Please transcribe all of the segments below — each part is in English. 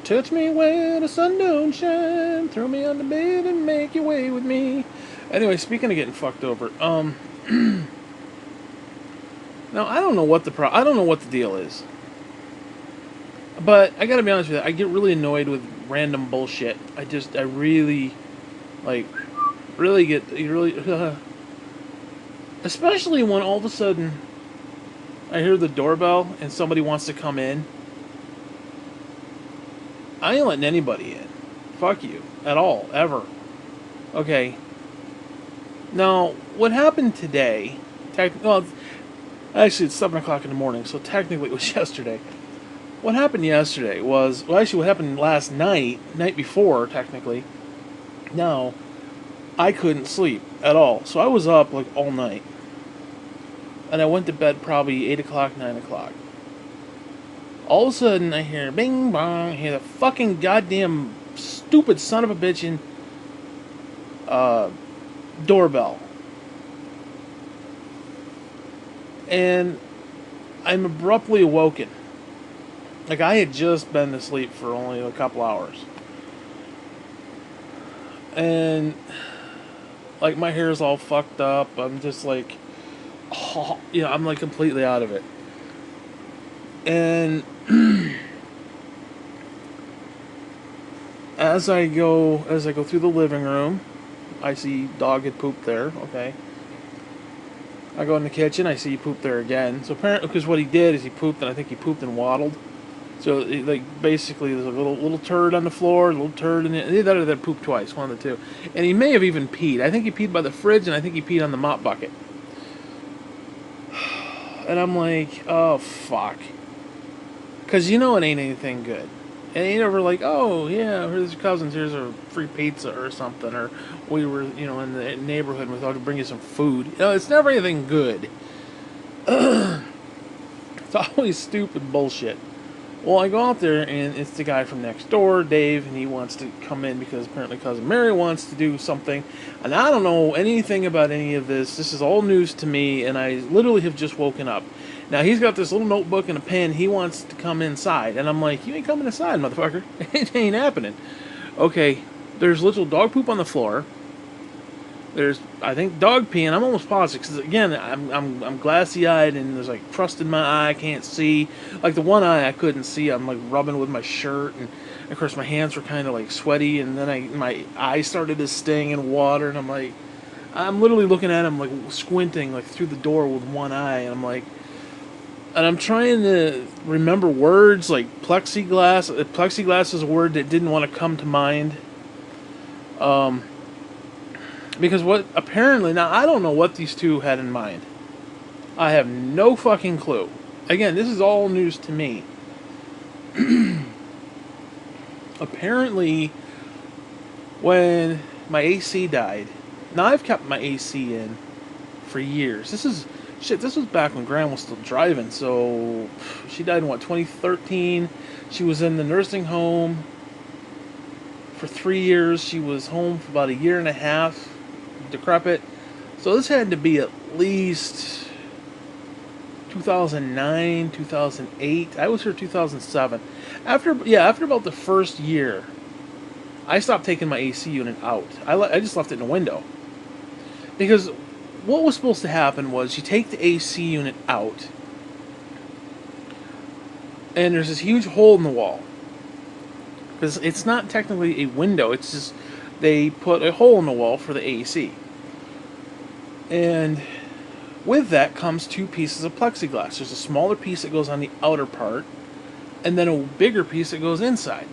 Touch me where the sun don't shine. Throw me on the bed and make your way with me. Anyway, speaking of getting fucked over, now I don't know what I don't know what the deal is. But I gotta be honest with you, I get really annoyed with random bullshit. I really, like, really get, you really, especially when all of a sudden I hear the doorbell and somebody wants to come in. I ain't letting anybody in. Fuck you. At all. Ever. Okay. Now, what happened today, well, actually it's 7 o'clock in the morning, so technically it was yesterday. What happened yesterday was, well, actually what happened last night before, technically. Now, I couldn't sleep at all. So I was up, like, all night. And I went to bed probably 8 o'clock, 9 o'clock. All of a sudden, I hear bing bong, I hear the fucking goddamn stupid son of a bitchin' doorbell. And I'm abruptly awoken. Like, I had just been asleep for only a couple hours. And, like, my hair's all fucked up. I'm just like, oh, you know, I'm like completely out of it. And as I go through the living room, I see dog had pooped there. Okay. I go in the kitchen, I see he pooped there again. So apparently, because what he did is he pooped, and I think he pooped and waddled. So, like, basically, there's a little turd on the floor, a little turd in it. Either that pooped twice, one of the two. And he may have even peed. I think he peed by the fridge, and I think he peed on the mop bucket. And I'm like, oh, fuck. Because you know it ain't anything good. And ain't ever like, oh, yeah, here's your cousins, here's a free pizza or something. Or we were, you know, in the neighborhood and we thought to bring you some food. You know, it's never anything good. It's always stupid bullshit. Well, I go out there, and it's the guy from next door, Dave, and he wants to come in because apparently Cousin Mary wants to do something. And I don't know anything about any of this. This is all news to me, and I literally have just woken up. Now, he's got this little notebook and a pen. He wants to come inside. And I'm like, you ain't coming inside, motherfucker. It ain't happening. Okay, there's little dog poop on the floor. There's, I think, dog pee, and I'm almost positive because again, I'm glassy-eyed, and there's like crust in my eye. I can't see. Like the one eye I couldn't see. I'm like rubbing with my shirt, and of course my hands were kind of like sweaty, and then my eye started to sting and water, and I'm literally looking at him like squinting like through the door with one eye, and I'm trying to remember words like plexiglass. Plexiglass is a word that didn't want to come to mind. Because what apparently, now I don't know what these two had in mind. I have no fucking clue. Again, this is all news to me. Apparently, when my AC died, now I've kept my AC in for years. This was back when Grandma was still driving, so she died in 2013? She was in the nursing home for 3 years. She was home for about a year and a half. Decrepit. So this had to be at least 2009, 2008. I was here 2007. After about the first year, I stopped taking my AC unit out. I just left it in the window. Because what was supposed to happen was you take the AC unit out, and there's this huge hole in the wall. Because it's not technically a window, it's just they put a hole in the wall for the AC. And with that comes two pieces of plexiglass. There's a smaller piece that goes on the outer part, and then a bigger piece that goes inside.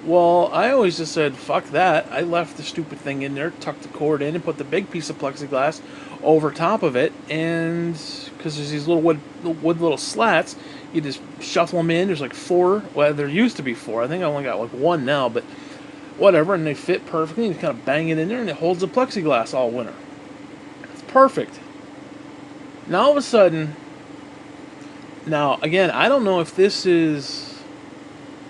Well, I always just said, fuck that. I left the stupid thing in there, tucked the cord in, and put the big piece of plexiglass over top of it. And because there's these little wood little slats, you just shuffle them in. There's like 4. Well, there used to be 4. I think I only got like 1 now, but whatever. And they fit perfectly. And you kind of bang it in there, and it holds the plexiglass all winter. It's perfect. Now all of a sudden, now again, I don't know if this is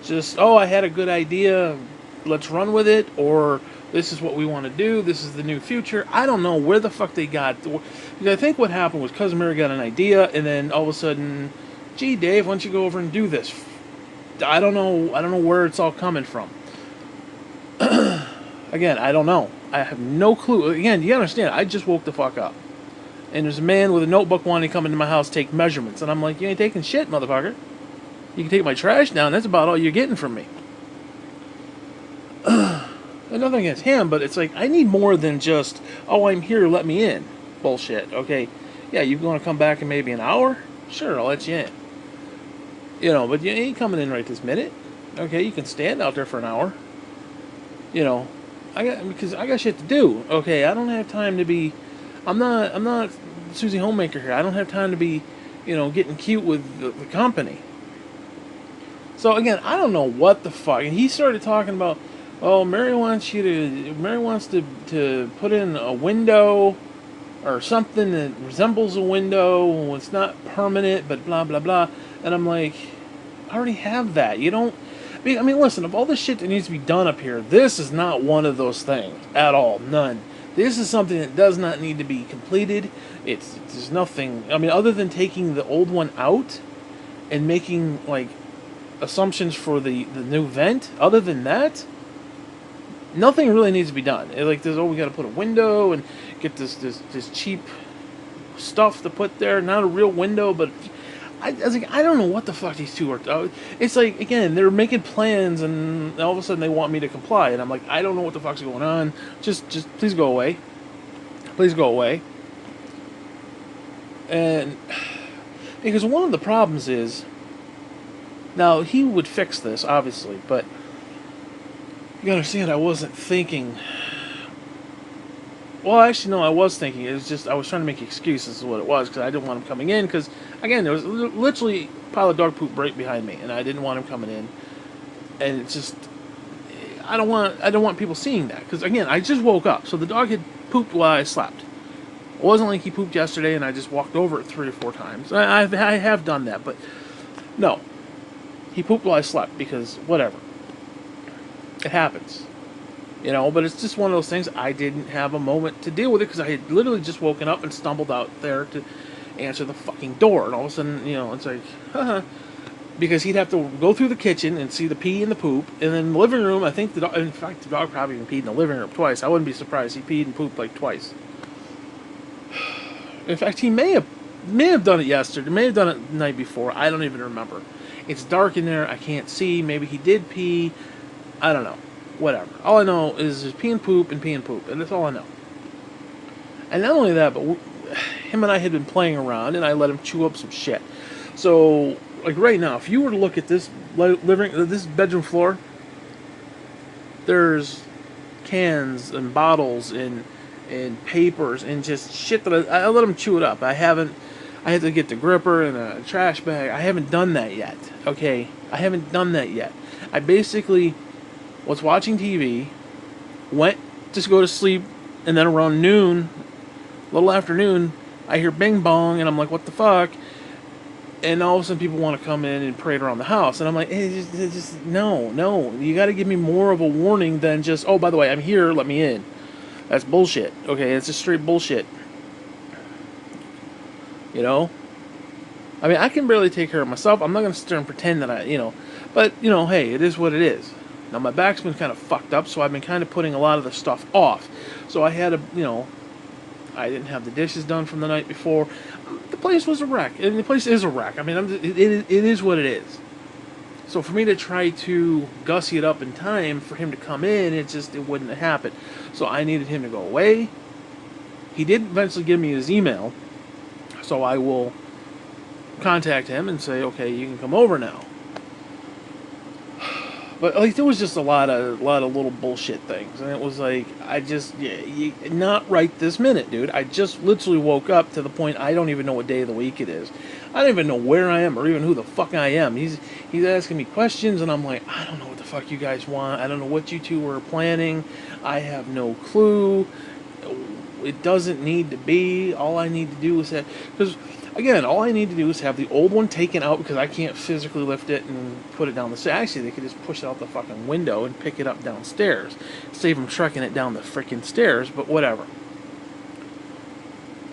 just, oh, I had a good idea, let's run with it, or this is what we want to do, this is the new future. I don't know where the fuck they got. Because I think what happened was Cousin Mary got an idea, and then all of a sudden, gee, Dave, why don't you go over and do this? I don't know. I don't know where it's all coming from. Again, I don't know. I have no clue. Again, you understand? I just woke the fuck up, and there's a man with a notebook wanting to come into my house take measurements, and I'm like, you ain't taking shit, motherfucker. You can take my trash down. That's about all you're getting from me. And nothing against him, but it's like I need more than just, oh, I'm here, let me in. Bullshit. Okay, yeah, you want to come back in maybe an hour? Sure, I'll let you in. You know, but you ain't coming in right this minute. Okay, you can stand out there for an hour. You know, because I got shit to do. Okay, I don't have time to be. I'm not Susie Homemaker here. I don't have time to be, getting cute with the company. So again, I don't know what the fuck. And he started talking about, oh, Mary wants to put in a window or something that resembles a window. It's not permanent, but blah blah blah. And I'm like, I already have that. You don't. I mean, listen. Of all the shit that needs to be done up here, this is not one of those things at all. None. This is something that does not need to be completed. There's nothing. I mean, other than taking the old one out and making like assumptions for the new vent. Other than that, nothing really needs to be done. Like there's, oh, we got to put a window and get this cheap stuff to put there. Not a real window, but I was like, I don't know what the fuck these two are. It's like, again, they're making plans, and all of a sudden they want me to comply, and I'm like, I don't know what the fuck's going on. Just please go away. Please go away. And because one of the problems is, now he would fix this, obviously, but you understand, I wasn't thinking. Well, actually, no, I was thinking. It was just I was trying to make excuses is what it was, because I didn't want him coming in. Because again, there was literally a pile of dog poop right behind me, and I didn't want him coming in. And it's just I don't want people seeing that, because again, I just woke up, so the dog had pooped while I slept. It wasn't like he pooped yesterday, and I just walked over it 3 or 4 times. I have done that, but no, he pooped while I slept, because whatever, it happens. But it's just one of those things. I didn't have a moment to deal with it because I had literally just woken up and stumbled out there to answer the fucking door. And all of a sudden, it's like, because he'd have to go through the kitchen and see the pee and the poop. And then the living room, I think the dog, in fact, the dog probably even peed in the living room twice. I wouldn't be surprised. He peed and pooped like twice. In fact, he may have done it yesterday. May have done it the night before. I don't even remember. It's dark in there. I can't see. Maybe he did pee. I don't know. Whatever. All I know is there's pee and poop, and that's all I know. And not only that, but him and I had been playing around, and I let him chew up some shit. So, like right now, if you were to look at this this bedroom floor, there's cans and bottles and papers and just shit that I let him chew it up. I had to get the gripper and a trash bag. I haven't done that yet. Okay, I haven't done that yet. I basically was watching TV, went to go to sleep, and then around noon, a little after noon, I hear bing bong, and I'm like, what the fuck? And all of a sudden people want to come in and parade around the house, and I'm like, hey, just no, you got to give me more of a warning than just, oh, by the way, I'm here, let me in. That's bullshit. Okay, it's just straight bullshit. I mean, I can barely take care of myself. I'm not going to sit there and pretend that but, hey, it is what it is. Now, my back's been kind of fucked up, so I've been kind of putting a lot of the stuff off. So I had I didn't have the dishes done from the night before. The place was a wreck, and the place is a wreck. I mean, it is what it is. So for me to try to gussy it up in time for him to come in, it wouldn't have happened. So I needed him to go away. He did eventually give me his email, so I will contact him and say, okay, you can come over now. But like, there was just a lot of little bullshit things, and it was like, not right this minute, dude. I just literally woke up to the point I don't even know what day of the week it is. I don't even know where I am or even who the fuck I am. He's asking me questions, and I'm like, I don't know what the fuck you guys want. I don't know what you two were planning. I have no clue. It doesn't need to be. All I need to do is that, because again, all I need to do is have the old one taken out, because I can't physically lift it and put it down the stairs. Actually, they could just push it out the fucking window and pick it up downstairs. Save them trekking it down the freaking stairs, but whatever.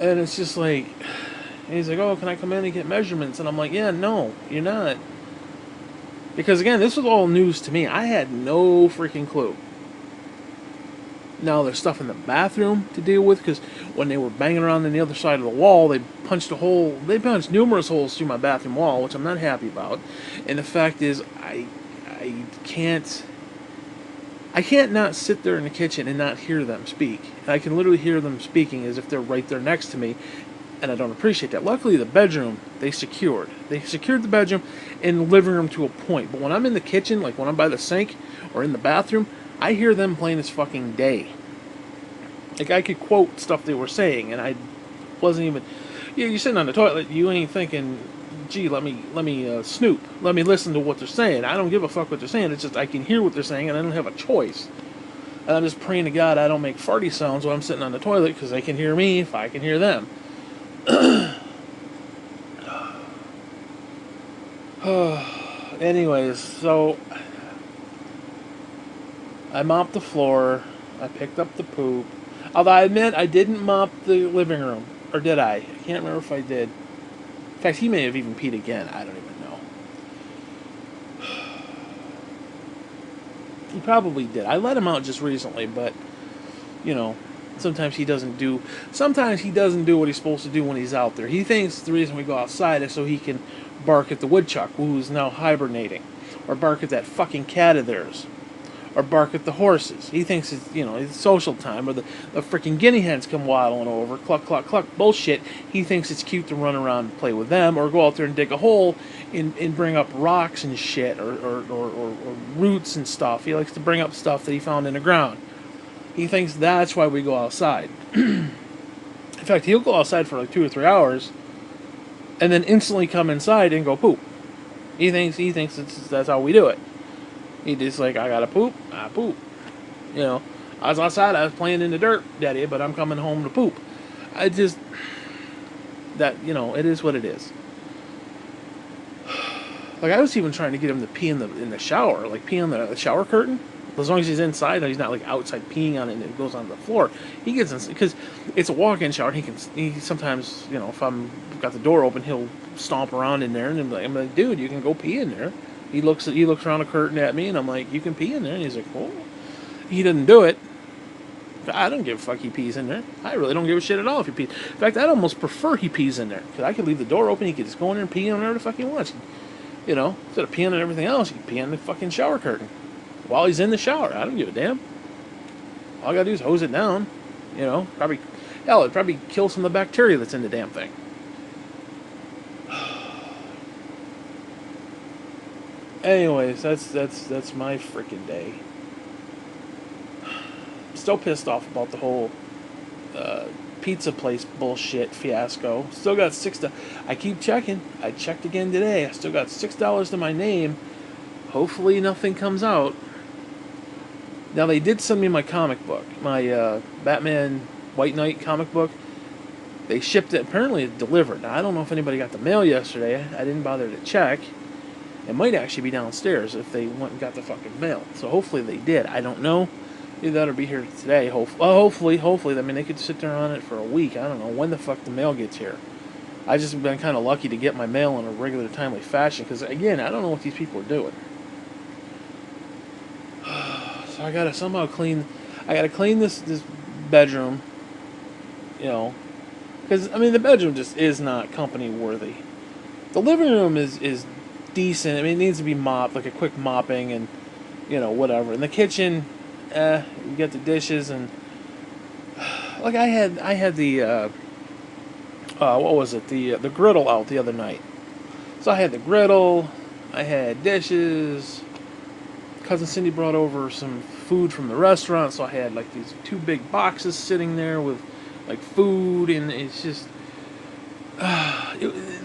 And it's just like, and he's like, oh, can I come in and get measurements? And I'm like, yeah, no, you're not. Because again, this was all news to me. I had no freaking clue. Now there's stuff in the bathroom to deal with because when they were banging around on the other side of the wall, they punched a hole. They punched numerous holes through my bathroom wall, which I'm not happy about. And the fact is, I can't not sit there in the kitchen and not hear them speak. I can literally hear them speaking as if they're right there next to me, and I don't appreciate that. Luckily, the bedroom they secured. They secured the bedroom and the living room to a point. But when I'm in the kitchen, like when I'm by the sink or in the bathroom, I hear them plain as fucking day. Like I could quote stuff they were saying, and I wasn't even. Yeah, you're sitting on the toilet. You ain't thinking, "Gee, let me snoop. Let me listen to what they're saying." I don't give a fuck what they're saying. It's just I can hear what they're saying, and I don't have a choice. And I'm just praying to God I don't make farty sounds while I'm sitting on the toilet because they can hear me if I can hear them. Anyways, so I mopped the floor. I picked up the poop. Although I admit I didn't mop the living room. Or did I? I can't remember if I did. In fact, he may have even peed again. I don't even know. He probably did. I let him out just recently, but, you know, sometimes he doesn't do what he's supposed to do when he's out there. He thinks the reason we go outside is so he can bark at the woodchuck, who's now hibernating. Or bark at that fucking cat of theirs. Or bark at the horses. He thinks it's social time. Or the freaking guinea hens come waddling over. Cluck, cluck, cluck. Bullshit. He thinks it's cute to run around and play with them. Or go out there and dig a hole and bring up rocks and shit. Or roots and stuff. He likes to bring up stuff that he found in the ground. He thinks that's why we go outside. In fact, he'll go outside for like 2 or 3 hours. And then instantly come inside and go poop. He thinks that's how we do it. He just like, I gotta poop, I poop. You know, I was outside, I was playing in the dirt, Daddy, but I'm coming home to poop. It is what it is. Like, I was even trying to get him to pee in the shower, like pee on the shower curtain. As long as he's inside, he's not like outside peeing on it and it goes onto the floor. He gets in, because it's a walk-in shower. He sometimes, if I'm got the door open, he'll stomp around in there, and I'm like, dude, you can go pee in there. He looks around the curtain at me, and I'm like, you can pee in there. And he's like, well, he doesn't do it. I don't give a fuck he pees in there. I really don't give a shit at all if he pees. In fact, I'd almost prefer he pees in there, because I could leave the door open, he could just go in there and pee on whatever the fuck he wants. Instead of peeing on everything else, he can pee on the fucking shower curtain. While he's in the shower, I don't give a damn. All I gotta do is hose it down. It'd probably kill some of the bacteria that's in the damn thing. Anyways, that's my freaking day. Still pissed off about the whole pizza place bullshit fiasco. Still got I keep checking. I checked again today. I still got $6 to my name. Hopefully nothing comes out. Now they did send me my comic book, my Batman White Knight comic book. They shipped it. Apparently it delivered. Now I don't know if anybody got the mail yesterday. I didn't bother to check. It might actually be downstairs if they went and got the fucking mail. So hopefully they did. I don't know. Either that or be here today. Hopefully. I mean, they could sit there on it for a week. I don't know when the fuck the mail gets here. I just been kind of lucky to get my mail in a regular, timely fashion. Because again, I don't know what these people are doing. So I gotta somehow clean. I gotta clean this bedroom. Because I mean the bedroom just is not company worthy. The living room is decent. I mean, it needs to be mopped, like a quick mopping, and whatever. In the kitchen, you get the dishes, and like I had the what was it, the griddle out the other night. So I had the griddle, I had dishes. Cousin Cindy brought over some food from the restaurant, so I had like these 2 big boxes sitting there with like food, and it's just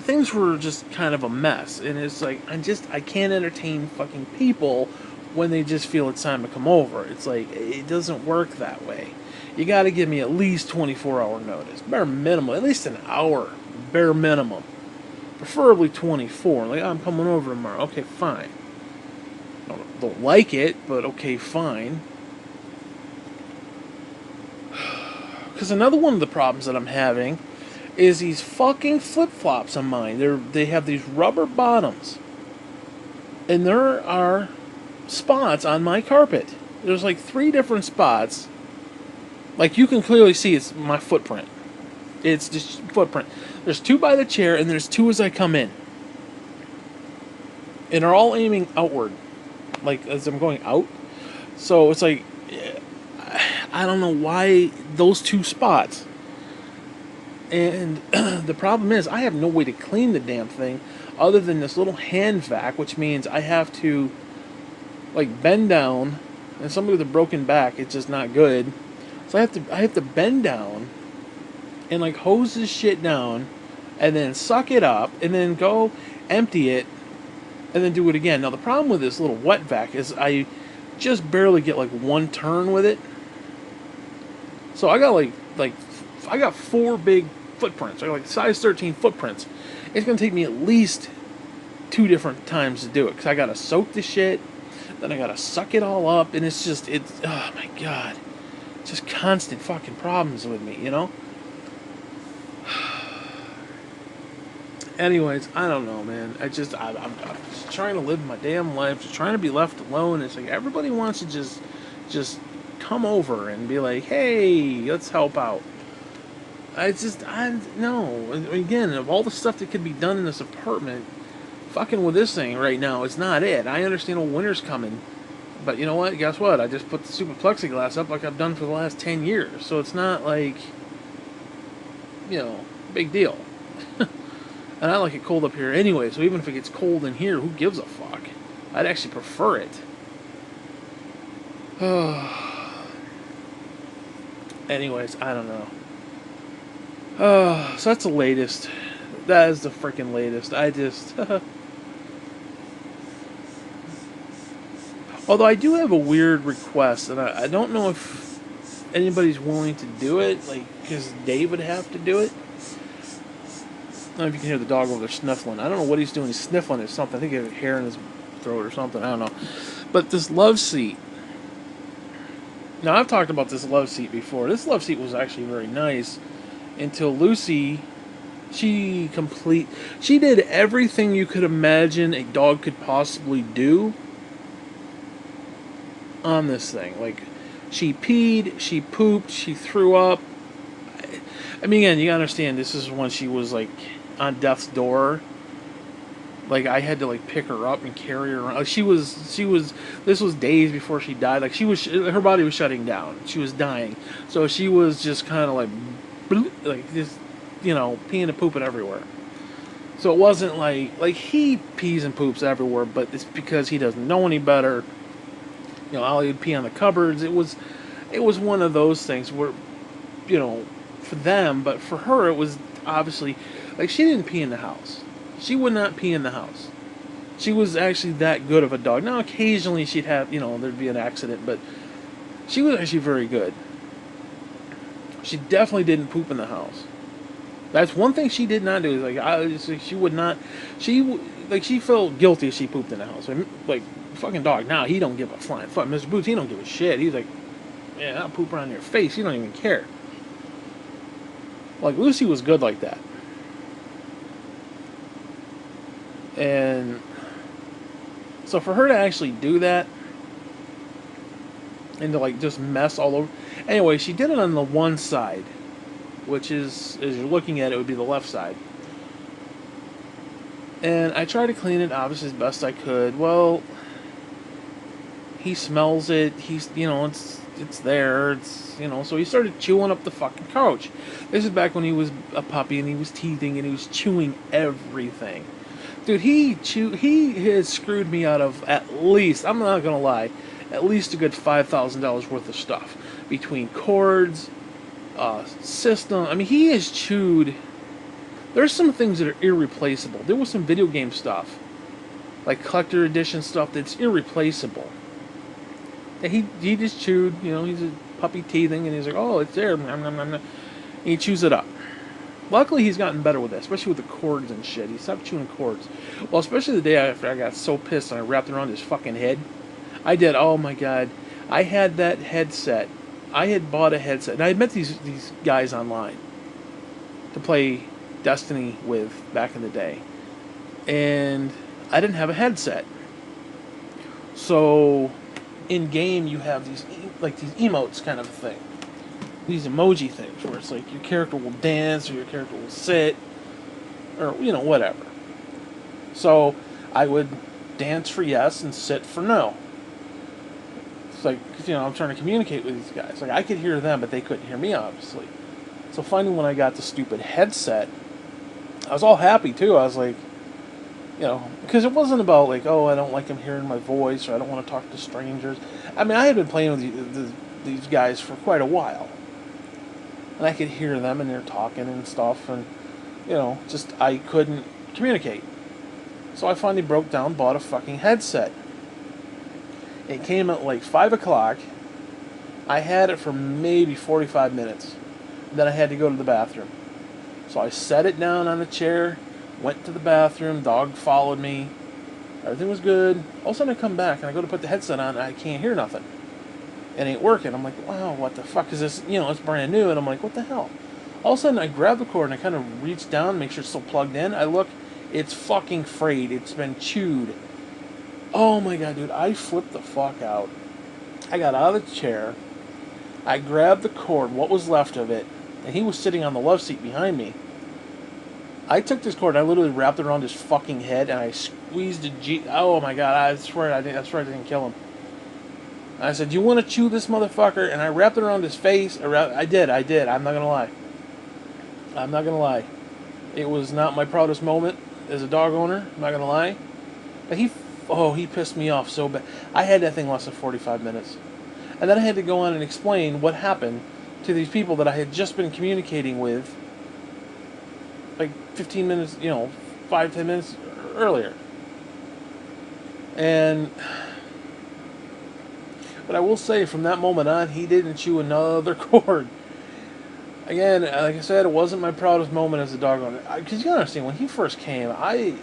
things were just kind of a mess, and it's like I can't entertain fucking people when they just feel it's time to come over. It's like it doesn't work that way. You got to give me at least 24-hour notice, bare minimum, at least an hour, bare minimum, preferably 24. Like, I'm coming over tomorrow. Okay, fine. Don't like it, but okay, fine. Because another one of the problems that I'm having is these fucking flip-flops of mine. They have these rubber bottoms. And there are spots on my carpet. There's like 3 different spots. Like, you can clearly see it's my footprint. It's just footprint. There's 2 by the chair, and there's 2 as I come in. And they're all aiming outward, like as I'm going out. So it's like, I don't know why those 2 spots. And the problem is, I have no way to clean the damn thing other than this little hand vac, which means I have to like bend down. And somebody with a broken back, it's just not good. So I have to bend down and like hose this shit down, and then suck it up, and then go empty it, and then do it again. Now the problem with this little wet vac is I just barely get like 1 turn with it. So I got like I got 4 big footprints. I got like size 13 footprints. It's gonna take me at least 2 different times to do it, because I gotta soak the shit, then I gotta suck it all up, and it's oh my god, just constant fucking problems with me, you know. Anyways, I don't know, man. I'm just trying to live my damn life, just trying to be left alone. It's like everybody wants to just come over and be like, hey, let's help out. No. Again, of all the stuff that could be done in this apartment, fucking with this thing right now, it's not it. I understand winter's coming, but you know what? Guess what? I just put the stupid plexiglass up like I've done for the last 10 years. So it's not like, big deal. And I like it cold up here anyway, so even if it gets cold in here, who gives a fuck? I'd actually prefer it. Anyways, I don't know. So that's the latest. That is the freaking latest. I just... Although I do have a weird request, and I don't know if anybody's willing to do it, like, because Dave would have to do it. I don't know if you can hear the dog over there sniffling. I don't know what he's doing. He's sniffling at something. I think he has hair in his throat or something. I don't know. But this love seat. Now, I've talked about this love seat before. This love seat was actually very nice until Lucy, she did everything you could imagine a dog could possibly do on this thing. Like, she peed, she pooped, she threw up. I mean, again, you gotta understand, this is when she was, like, on death's door. Like, I had to, like, pick her up and carry her around. Like, this was days before she died. Like, her body was shutting down. She was dying. So she was just kind of like just, peeing and pooping everywhere. So it wasn't like he pees and poops everywhere, but it's because he doesn't know any better. Ollie would pee on the cupboards. It was one of those things where, for them, but for her, it was obviously, like, she didn't pee in the house. She would not pee in the house. She was actually that good of a dog. Now, occasionally she'd have, there'd be an accident, but she was actually very good. She definitely didn't poop in the house. That's one thing she did not do. She would not. She felt guilty if she pooped in the house. Like, fucking dog. Now he don't give a flying fuck. Mr. Boots, he don't give a shit. He's like, yeah, I'll poop around your face. He don't even care. Like, Lucy was good like that. And so for her to actually do that and to, like, just mess all over. Anyway, she did it on the one side, which is, as you're looking at it, would be the left side. And I tried to clean it, obviously, as best I could. Well, he smells it. He's, it's there. It's, so he started chewing up the fucking couch. This is back when he was a puppy and he was teething and he was chewing everything. Dude, he has screwed me out of at least, I'm not gonna lie, at least a good $5,000 worth of stuff. Between cords, system. I mean, he has chewed. There's some things that are irreplaceable. There was some video game stuff, like collector edition stuff, that's irreplaceable. And he just chewed, he's a puppy teething, and he's like, oh, it's there. And he chews it up. Luckily, he's gotten better with that, especially with the cords and shit. He stopped chewing cords. Well, especially the day after I got so pissed and I wrapped it around his fucking head. I did. Oh, my God. I had that headset. I had bought a headset. And I had met these guys online to play Destiny with back in the day. And I didn't have a headset. So, in game, you have these these emotes kind of thing, these emoji things where it's like your character will dance or your character will sit or whatever. So I would dance for yes and sit for no. It's like I'm trying to communicate with these guys. Like I could hear them, but they couldn't hear me, obviously. So finally, when I got the stupid headset, I was all happy too. I was like, because it wasn't about like, oh, I don't like them hearing my voice or I don't want to talk to strangers. I mean, I had been playing with these guys for quite a while, and I could hear them and they're talking and stuff, and just I couldn't communicate. So I finally broke down, bought a fucking headset. It came at like 5 o'clock. I had it for maybe 45 minutes. Then I had to go to the bathroom. So I set it down on a chair, went to the bathroom, dog followed me. Everything was good. All of a sudden I come back and I go to put the headset on and I can't hear nothing. It ain't working. I'm like, wow, what the fuck is this? It's brand new. And I'm like, what the hell? All of a sudden I grab the cord and I kind of reach down, make sure it's still plugged in. I look, it's fucking frayed. It's been chewed. Oh my god, dude. I flipped the fuck out. I got out of the chair. I grabbed the cord, what was left of it, and he was sitting on the love seat behind me. I took this cord, I literally wrapped it around his fucking head, and I squeezed the oh my god, I swear I didn't kill him. I said, you want to chew this motherfucker? And I wrapped it around his face. I did. I'm not going to lie. It was not my proudest moment as a dog owner. I'm not going to lie. But he pissed me off so bad. I had that thing less than 45 minutes. And then I had to go on and explain what happened to these people that I had just been communicating with like 15 minutes, 5-10 minutes earlier. But I will say, from that moment on, he didn't chew another cord. Again, like I said, it wasn't my proudest moment as a dog owner. Because you gotta understand, when he first came, I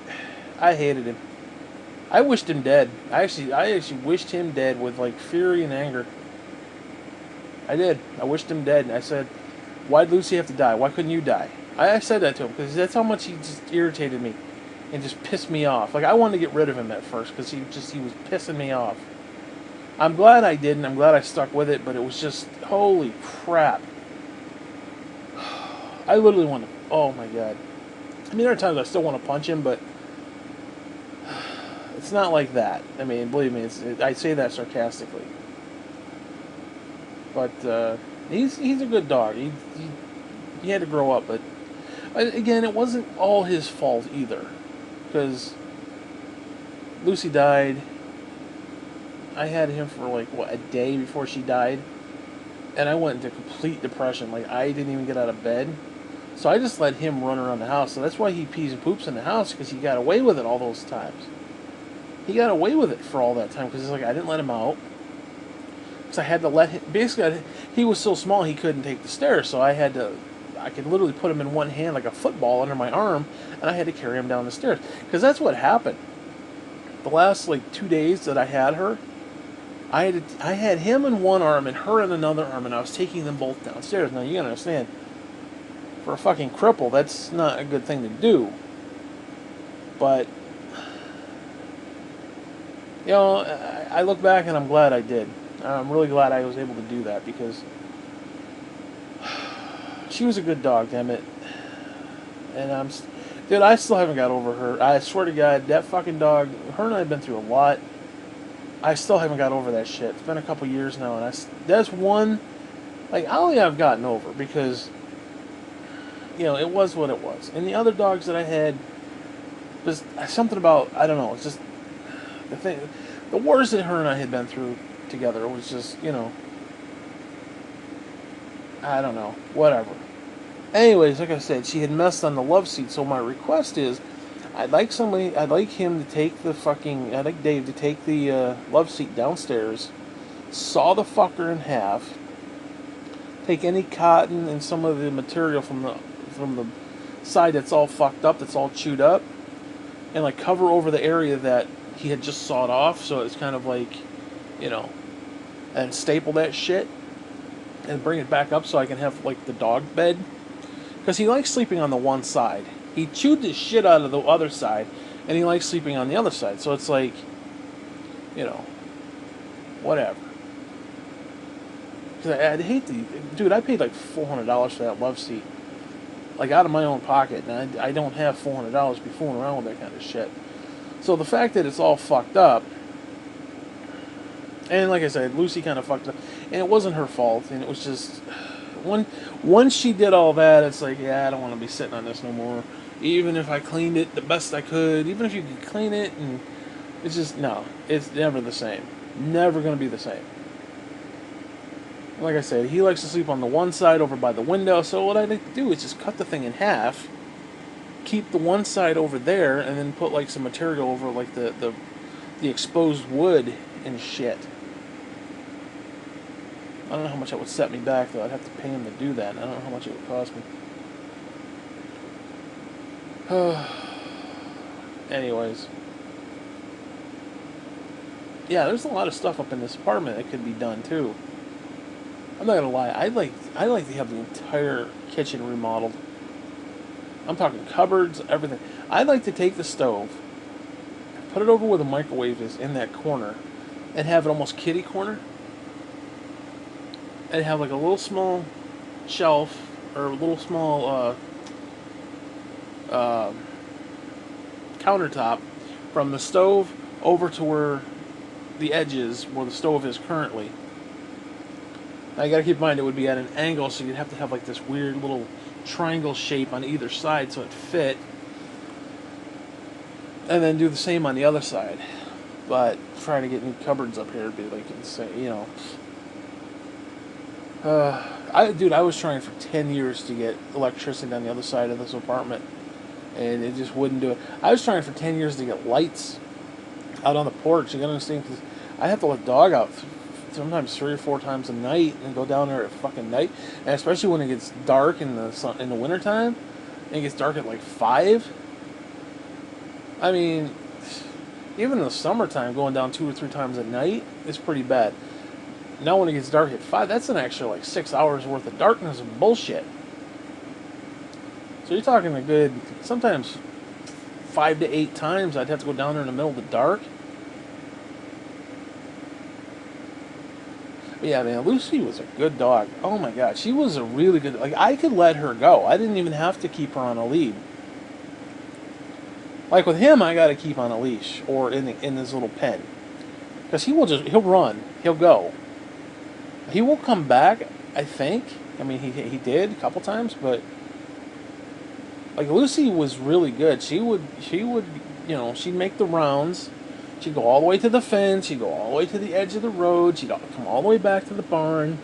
hated him. I wished him dead. I actually wished him dead with like fury and anger. I did. I wished him dead. And I said, why'd Lucy have to die? Why couldn't you die? I said that to him because that's how much he just irritated me and just pissed me off. Like, I wanted to get rid of him at first because he was pissing me off. I'm glad I didn't. I'm glad I stuck with it, but it was just, holy crap. I literally want to, oh my god. I mean, there are times I still want to punch him, but it's not like that. I mean, believe me, I say that sarcastically. But he's a good dog. He had to grow up, but again, it wasn't all his fault either, because Lucy died. I had him for like a day before she died, and I went into complete depression. Like, I didn't even get out of bed, so I just let him run around the house. So that's why he pees and poops in the house, because he got away with it all those times. He got away with it for all that time because it's like I didn't let him out. I had to let him, basically, he was so small he couldn't take the stairs, so I could literally put him in one hand like a football under my arm, and I had to carry him down the stairs, because that's what happened. The last, 2 days that I had her, I had him in one arm and her in another arm, and I was taking them both downstairs. Now, you gotta understand, for a fucking cripple, that's not a good thing to do, but, I look back and I'm glad I did. I'm really glad I was able to do that, because she was a good dog, damn it. And dude, I still haven't got over her. I swear to God, that fucking dog, her and I have been through a lot. I still haven't got over that shit. It's been a couple years now, and that's one, Ollie I've gotten over, because, it was what it was. And the other dogs that I had, was something about, I don't know, it's just, the wars that her and I had been through together was just, I don't know, whatever. Anyways, like I said, she had messed on the love seat, so my request is, I'd like Dave to take the love seat downstairs, saw the fucker in half, take any cotton and some of the material from the side that's all fucked up, that's all chewed up, and cover over the area that he had just sawed off, so it's kind of and staple that shit and bring it back up so I can have the dog bed, because he likes sleeping on the one side. He chewed the shit out of the other side, and he likes sleeping on the other side. So it's whatever. Because I'd hate to, dude. I paid like $400 for that love seat, like out of my own pocket, and I don't have $400 to be fooling around with that kind of shit. So the fact that it's all fucked up, and like I said, Lucy kind of fucked up, and it wasn't her fault, and it was just once she did all that, it's like, yeah, I don't want to be sitting on this no more. Even if I cleaned it the best I could, even if you could clean it, and it's just no, it's never the same, never gonna be the same. Like I said, he likes to sleep on the one side over by the window, so what I like to do is just cut the thing in half, keep the one side over there, and then put like some material over like the exposed wood and shit. I don't know how much that would set me back, though. I'd have to pay him to do that, and I don't know how much it would cost me. Anyways. Yeah, there's a lot of stuff up in this apartment that could be done, too. I'm not gonna lie, I'd like to have the entire kitchen remodeled. I'm talking cupboards, everything. I'd like to take the stove, put it over where the microwave is in that corner, and have it almost kitty corner. And have like a little small shelf, or a little small countertop from the stove over to where the edge is, where the stove is currently. Now you gotta keep in mind it would be at an angle, so you'd have to have like this weird little triangle shape on either side so it fit. And then do the same on the other side. But trying to get new cupboards up here would be like insane, you know. I was trying for 10 years to get electricity on the other side of this apartment, and it just wouldn't do it. I was trying for 10 years to get lights out on the porch. You gotta understand, because I have to let dog out sometimes 3 or 4 times a night, and go down there at fucking night, and especially when it gets dark in the wintertime, and it gets dark at like 5. I mean, even in the summertime, going down 2 or 3 times a night is pretty bad. Now when it gets dark at 5, that's an extra like 6 hours worth of darkness and bullshit. So you're talking a good, sometimes 5 to 8 times I'd have to go down there in the middle of the dark. But yeah, man, Lucy was a good dog. Oh my god, she was a really good, like, I could let her go. I didn't even have to keep her on a lead. Like with him, I gotta keep on a leash, or in this little pen. Because he'll run, he'll go. He will come back, I think. I mean, he did a couple times, but like Lucy was really good. She would, you know, she'd make the rounds. She'd go all the way to the fence. She'd go all the way to the edge of the road. She'd come all the way back to the barn,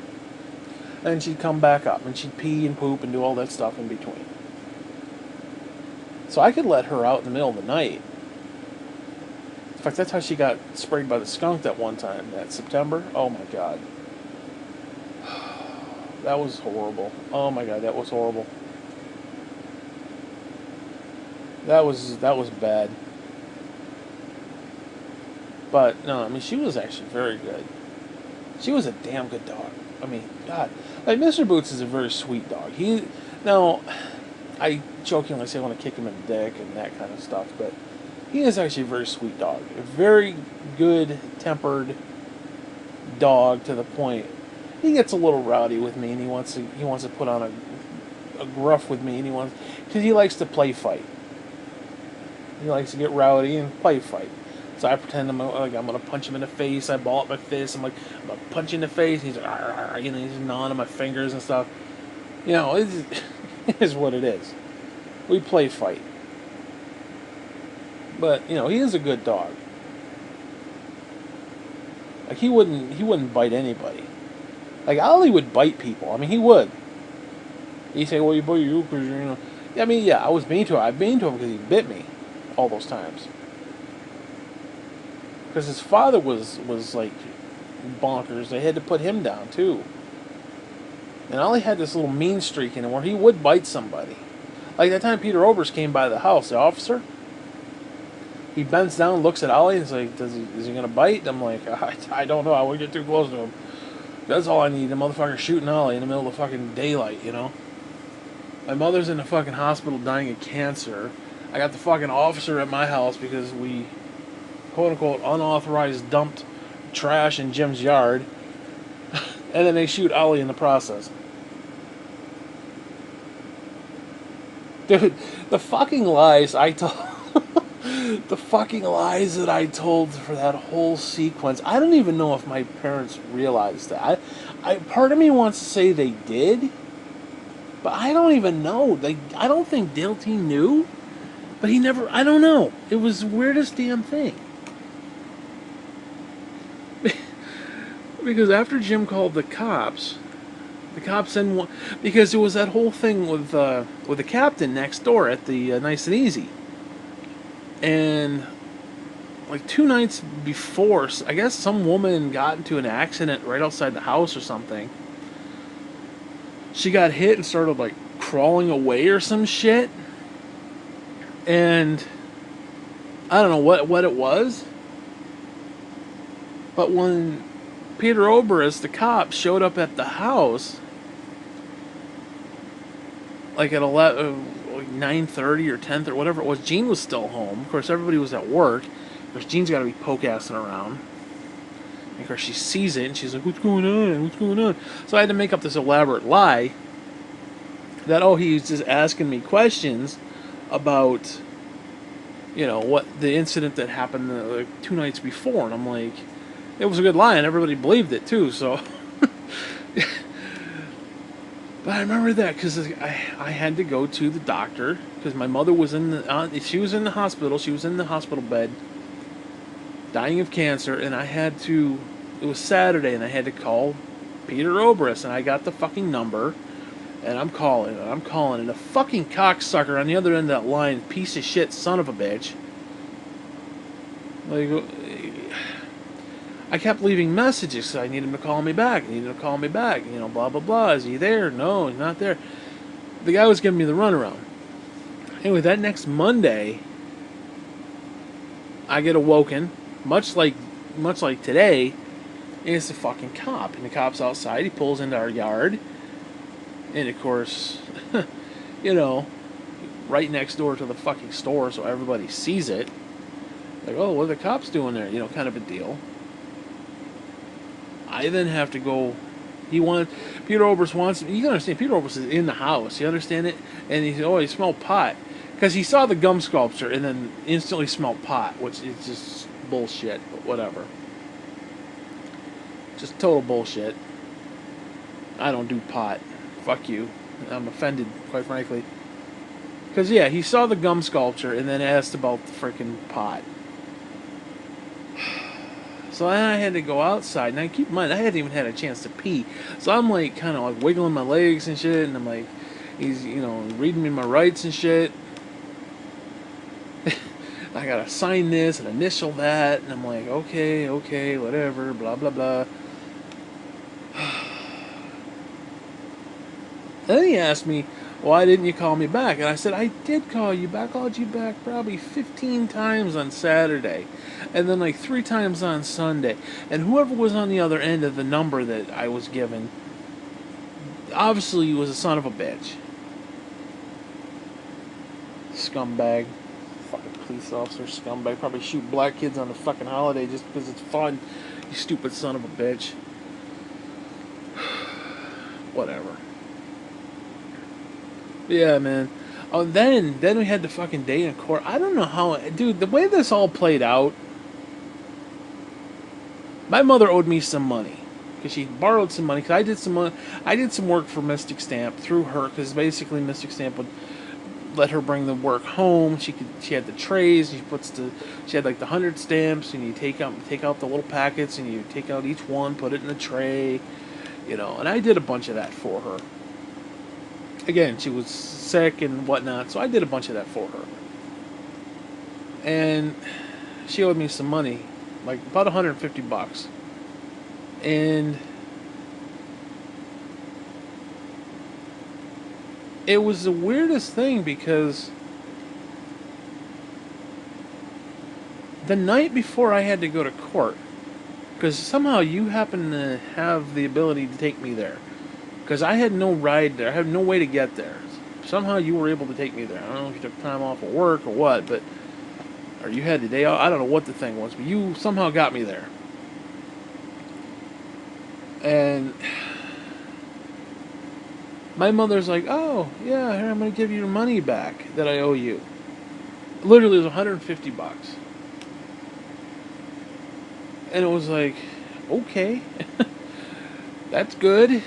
and she'd come back up, and she'd pee and poop and do all that stuff in between. So I could let her out in the middle of the night. In fact, that's how she got sprayed by the skunk that one time, that September. Oh my god. That was horrible. Oh my god, that was horrible. That was bad. But no, I mean, she was actually very good. She was a damn good dog. I mean, God, like Mr. Boots is a very sweet dog. I jokingly say I want to kick him in the dick and that kind of stuff, but he is actually a very sweet dog. A very good tempered dog, to the point he gets a little rowdy with me, and he wants to put on a gruff with me, and because he likes to play fight. He likes to get rowdy and play fight. So I pretend I'm gonna punch him in the face. I ball up my fist. I'm gonna punch in the face. He's like, you know, he's gnawing on my fingers and stuff. You know, it is what it is. We play fight. But you know, he is a good dog. Like he wouldn't bite anybody. Like Ollie would bite people. I mean, he would. He'd say, "Well, you bite you because you know." I mean, yeah, I was mean to him. I mean to him because he bit me all those times. Because his father was like bonkers. They had to put him down too. And Ollie had this little mean streak in him where he would bite somebody. Like that time Peter Obers came by the house, the officer. He bends down, looks at Ollie, and is like, is he gonna bite? I'm like, I don't know. I won't get too close to him. That's all I need. The motherfucker shooting Ollie in the middle of the fucking daylight, you know? My mother's in the fucking hospital dying of cancer. I got the fucking officer at my house because we, quote unquote, unauthorized dumped trash in Jim's yard, and then they shoot Ollie in the process. Dude, the fucking lies I told. The fucking lies that I told for that whole sequence. I don't even know if my parents realized that. Part of me wants to say they did, but I don't even know. I don't think Dale T knew, but he never. I don't know. It was the weirdest damn thing. Because after Jim called the cops then because there was that whole thing with the captain next door at the Nice and Easy, and like 2 nights before, I guess some woman got into an accident right outside the house or something. She got hit and started like crawling away or some shit, and I don't know what it was, but when Peter Oberst, the cop, showed up at the house like at 9:30 or 10:30 or whatever it was. Jean was still home. Of course, everybody was at work. Of course, Jean's got to be poke-assing around. And of course, she sees it and she's like, "What's going on? What's going on?" So I had to make up this elaborate lie that, oh, he's just asking me questions about, what the incident that happened like 2 nights before. And I'm like, it was a good lie, and everybody believed it too. So, but I remember that because I had to go to the doctor because my mother was she was in the hospital. She was in the hospital bed, dying of cancer, and I had to. It was Saturday, and I had to call Peter Oberst, and I got the fucking number, and I'm calling, and the fucking cocksucker on the other end of that line, piece of shit, son of a bitch. Like, I kept leaving messages, so I need him to call me back. Blah, blah, blah. Is he there? No, he's not there. The guy was giving me the runaround. Anyway, that next Monday, I get awoken, much like today, and it's the fucking cop. And the cop's outside. He pulls into our yard. And, of course, right next door to the fucking store, so everybody sees it. Like, oh, what are the cops doing there? Kind of a deal. I then have to go. Peter Oberst wants. You understand? Peter Oberst is in the house. You understand it? And he said, "Oh, he smelled pot," because he saw the gum sculpture and then instantly smelled pot, which is just bullshit. But whatever. Just total bullshit. I don't do pot. Fuck you. I'm offended, quite frankly. Because yeah, he saw the gum sculpture and then asked about the freaking pot. So then I had to go outside, and keep in mind, I hadn't even had a chance to pee. So I'm like, kind of like wiggling my legs and shit, and I'm like, he's, reading me my rights and shit. I gotta sign this and initial that, and I'm like, okay, whatever, blah, blah, blah. Then he asked me, why didn't you call me back? And I said, I did call you back. I called you back probably 15 times on Saturday. And then like 3 times on Sunday. And whoever was on the other end of the number that I was given, obviously was a son of a bitch. Scumbag. Fucking police officer scumbag. Probably shoot black kids on the fucking holiday just because it's fun. You stupid son of a bitch. Whatever. Yeah, man. Oh, then we had the fucking day in court. I don't know how, dude. The way this all played out, my mother owed me some money because she borrowed some money. Because I did some work for Mystic Stamp through her. Because basically, Mystic Stamp would let her bring the work home. She had the trays. She had like the 100 stamps, and you take out the little packets, and you take out each one, put it in a tray, And I did a bunch of that for her. Again, she was sick and whatnot, so I did a bunch of that for her. And she owed me some money, like about $150. And it was the weirdest thing because the night before I had to go to court, because somehow you happen to have the ability to take me there. Because I had no ride there. I had no way to get there. Somehow you were able to take me there. I don't know if you took time off of work or what, or you had the day off. I don't know what the thing was, but you somehow got me there. And my mother's like, "Oh, yeah, here, I'm going to give you your money back that I owe you." Literally, it was $150. And it was like, okay, that's good.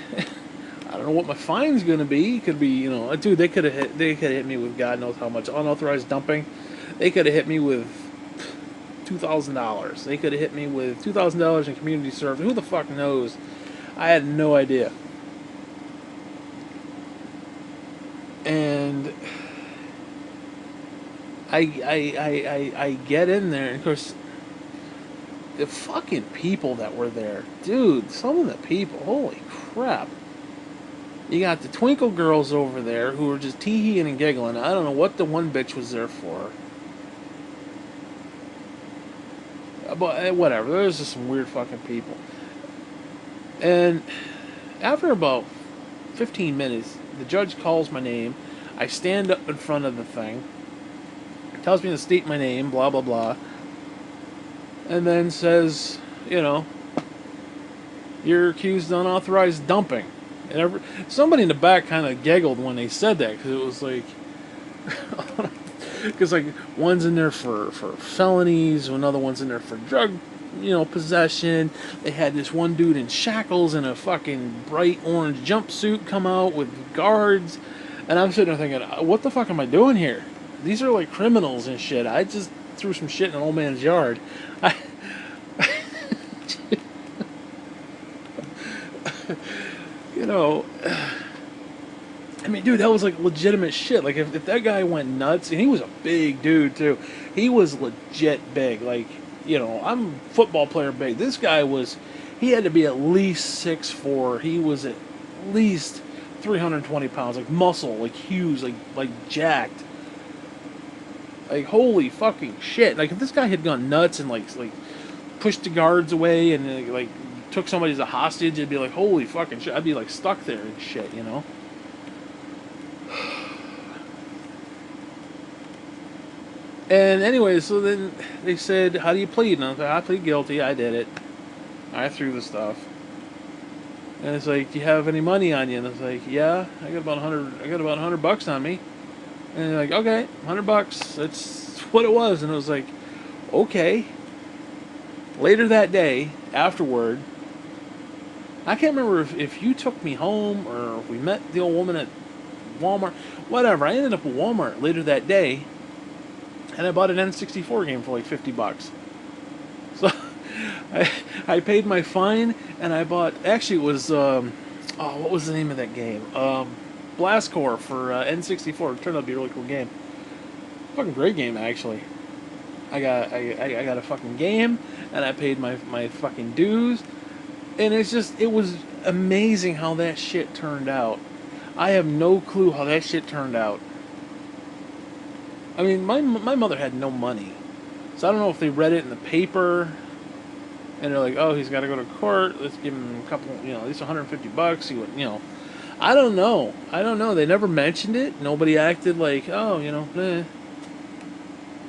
I don't know what my fine's gonna be. It could be, dude. They could have hit me with God knows how much unauthorized dumping. They could have hit me with $2,000. They could have hit me with $2,000 in community service. Who the fuck knows? I had no idea. And I get in there, and of course, the fucking people that were there, dude. Some of the people, holy crap. You got the Twinkle girls over there who were just tee-heeing and giggling. I don't know what the one bitch was there for. But whatever, there's just some weird fucking people. And after about 15 minutes, the judge calls my name. I stand up in front of the thing. Tells me to state my name, blah, blah, blah. And then says, you're accused of unauthorized dumping. And somebody in the back kind of giggled when they said that, because it was like, because like one's in there for felonies, another one's in there for drug, possession. They had this one dude in shackles and a fucking bright orange jumpsuit come out with guards, and I'm sitting there thinking, what the fuck am I doing here? These are like criminals and shit. I just threw some shit in an old man's yard. I mean, dude, that was like legitimate shit. Like, if that guy went nuts, and he was a big dude too, he was legit big. Like, I'm a football player big. This guy he had to be at least 6'4". He was at least 320 pounds, like muscle, like huge, like jacked. Like, holy fucking shit. Like, if this guy had gone nuts and like pushed the guards away and like took somebody as a hostage, it'd be like, holy fucking shit. I'd be like stuck there and shit, And anyway, so then they said, how do you plead? And I was like, I plead guilty, I did it. I threw the stuff. And it's like, do you have any money on you? And it's like, yeah, I got about $100 on me. And they're like, okay, $100, that's what it was. And it was like, okay. Later that day, afterward, I can't remember if you took me home or if we met the old woman at Walmart, whatever. I ended up at Walmart later that day, and I bought an N64 game for like $50. So I paid my fine, and I bought, actually it was, what was the name of that game? Blast Corps for N64. It turned out to be a really cool game. Fucking great game, actually. I got a fucking game, and I paid my fucking dues, and it was amazing how that shit turned out. I have no clue how that shit turned out. I mean, my mother had no money, so I don't know if they read it in the paper, and they're like, oh, he's got to go to court, let's give him a couple, at least $150, see what, I don't know, they never mentioned it, nobody acted like, oh, eh.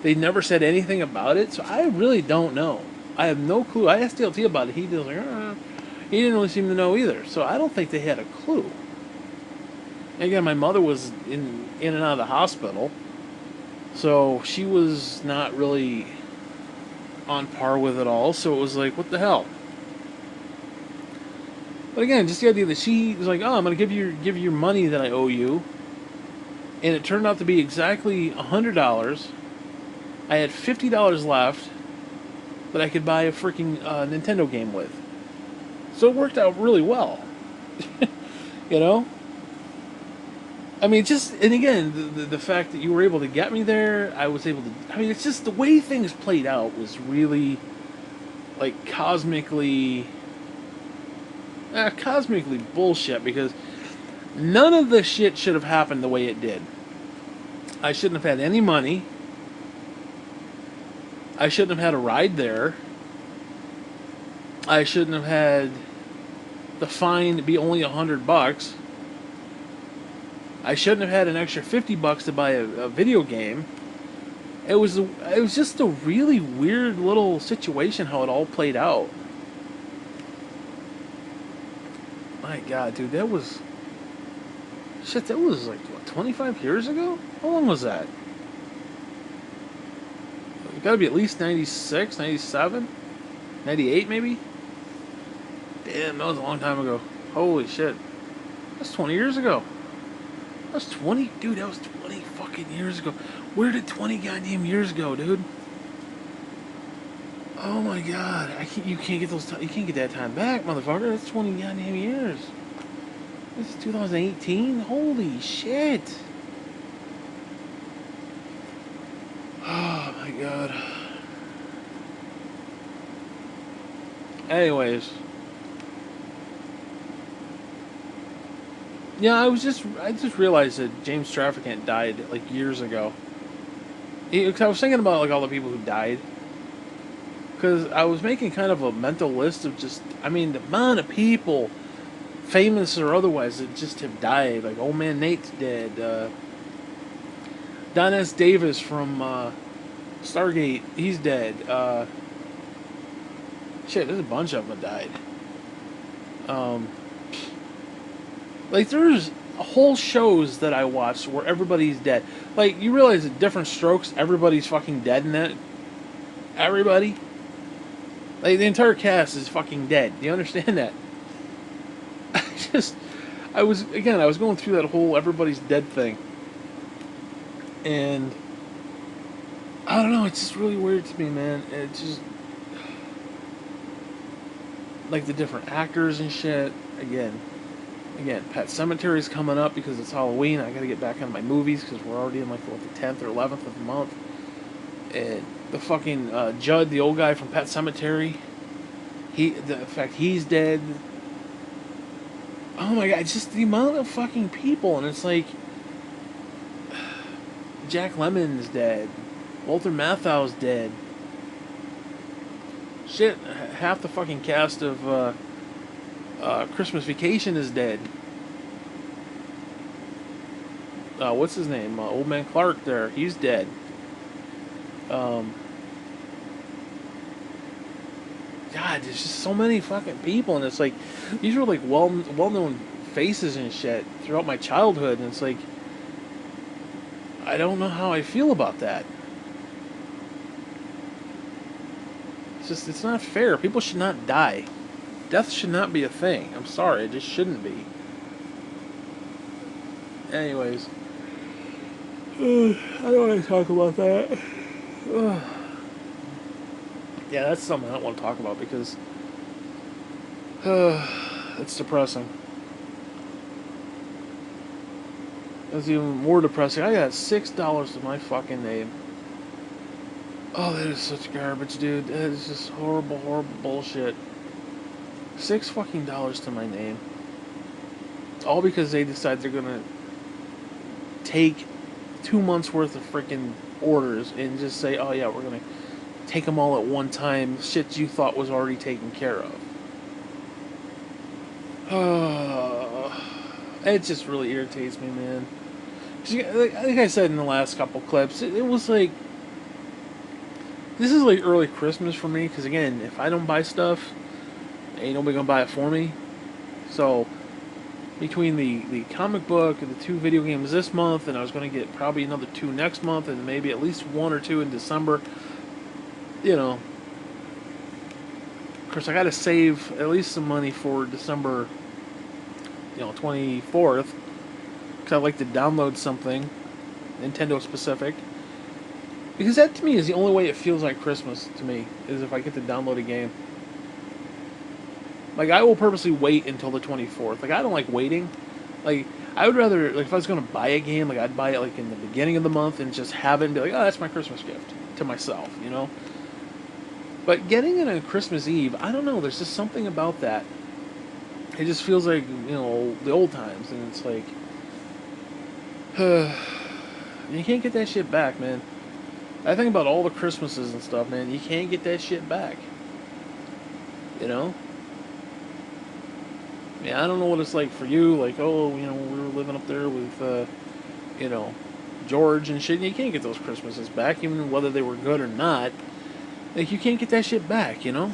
They never said anything about it, so I really don't know. I have no clue. I asked DLT about it. He was like, he didn't really seem to know either. So I don't think they had a clue. Again, my mother was in and out of the hospital, so she was not really on par with it all. So it was like, what the hell? But again, just the idea that she was like, oh, I'm going to give you your money that I owe you, and it turned out to be exactly $100. I had $50 left that I could buy a freaking Nintendo game with. So it worked out really well. I mean, and again, the fact that you were able to get me there, I was able to, I mean, it's just the way things played out was really, like, cosmically bullshit, because none of this shit should have happened the way it did. I shouldn't have had any money. I shouldn't have had a ride there. I shouldn't have had the fine be only $100. I shouldn't have had an extra $50 to buy a video game. It was just a really weird little situation how it all played out. My God, dude, that was... Shit, that was like, what, 25 years ago? How long was that? It gotta be at least 96, 97, 98 maybe? Damn, that was a long time ago. Holy shit. That's 20 years ago. That's 20... Dude, that was 20 fucking years ago. Where did 20 goddamn years go, dude? Oh my God. You can't get those... You can't get that time back, motherfucker. That's 20 goddamn years. This is 2018? Holy shit. Oh my God. Anyways. Yeah, I just realized that James Traficant died like years ago. Cause I was thinking about like all the people who died. Because I was making kind of a mental list of just, I mean, the amount of people, famous or otherwise, that just have died. Like Old Man Nate's dead. Don S. Davis from Stargate, he's dead. Shit, there's a bunch of them that died. Like, there's whole shows that I watched where everybody's dead. Like, you realize at Different Strokes, everybody's fucking dead in that? Everybody? Like, the entire cast is fucking dead. Do you understand that? I was going through that whole everybody's dead thing. And, I don't know, it's just really weird to me, man. It's just, like, the different actors and shit. Again, Pet Sematary is coming up because it's Halloween. I gotta get back on my movies because we're already in, like, what, the 10th or 11th of the month. And the fucking Judd, the old guy from Pet Sematary, in fact, he's dead. Oh my God, it's just the amount of fucking people, and it's like, Jack Lemmon's dead. Walter Matthau's dead. Shit, half the fucking cast of Christmas Vacation is dead. What's his name? Old Man Clark there, he's dead. God, there's just so many fucking people, and it's like, these were like well-known faces and shit throughout my childhood, and it's like, I don't know how I feel about that. It's not fair. People should not die. Death should not be a thing. I'm sorry, it just shouldn't be. Anyways, I don't want to talk about that. Yeah, that's something I don't want to talk about because it's depressing. That's even more depressing. I got $6 to my fucking name. Oh, that is such garbage, dude. That is just horrible, horrible bullshit. $6 fucking to my name. All because they decide they're gonna take 2 months worth of freaking orders and just say, oh yeah, we're gonna take them all at one time. Shit you thought was already taken care of. It just really irritates me, man. Like I said in the last couple clips, it was like, this is like early Christmas for me, because again, if I don't buy stuff, ain't nobody gonna buy it for me. So, between the comic book and the 2 video games this month, and I was gonna get probably another 2 next month, and maybe at least 1 or 2 in December, you know, of course I gotta save at least some money for December, 24th, because I'd like to download something, Nintendo specific. Because that, to me, is the only way it feels like Christmas to me, is if I get to download a game. Like, I will purposely wait until the 24th. Like, I don't like waiting. Like, I would rather, like, if I was going to buy a game, like, I'd buy it, like, in the beginning of the month and just have it and be like, oh, that's my Christmas gift to myself, But getting it on Christmas Eve, I don't know, there's just something about that. It just feels like, the old times, and it's like, you can't get that shit back, man. I think about all the Christmases and stuff, man. You can't get that shit back. Yeah, I don't know what it's like for you. Like, oh, we were living up there with, George and shit. You can't get those Christmases back, even whether they were good or not. Like, you can't get that shit back, Now,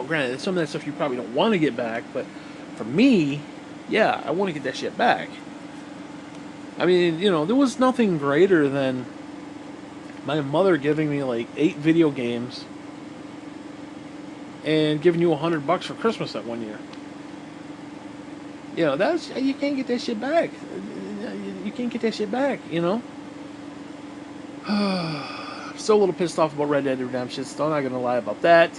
granted, some of that stuff you probably don't want to get back, but for me, yeah, I want to get that shit back. I mean, you know, there was nothing greater than my mother giving me like 8 video games and giving you $100 for Christmas that one year. You know, that's you can't get that shit back. You can't get that shit back. You know. Still a little pissed off about Red Dead Redemption. Still not gonna lie about that.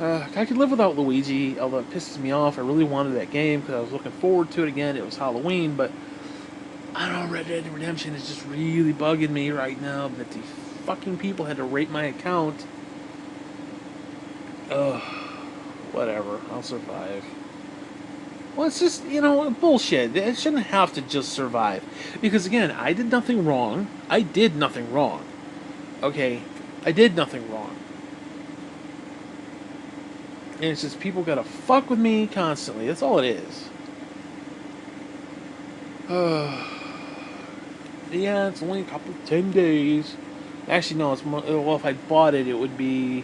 I could live without Luigi, although it pisses me off. I really wanted that game because I was looking forward to it again. It was Halloween, but I don't know, Red Dead Redemption is just really bugging me right now that the fucking people had to rate my account. Ugh, whatever, I'll survive. Well, it's just, you know, bullshit. It shouldn't have to just survive. Because, again, I did nothing wrong. I did nothing wrong. Okay? I did nothing wrong. And it's just people gotta fuck with me constantly. That's all it is. Yeah, it's only a couple, 10 days. Actually, no, it's more, well, if I bought it, it would be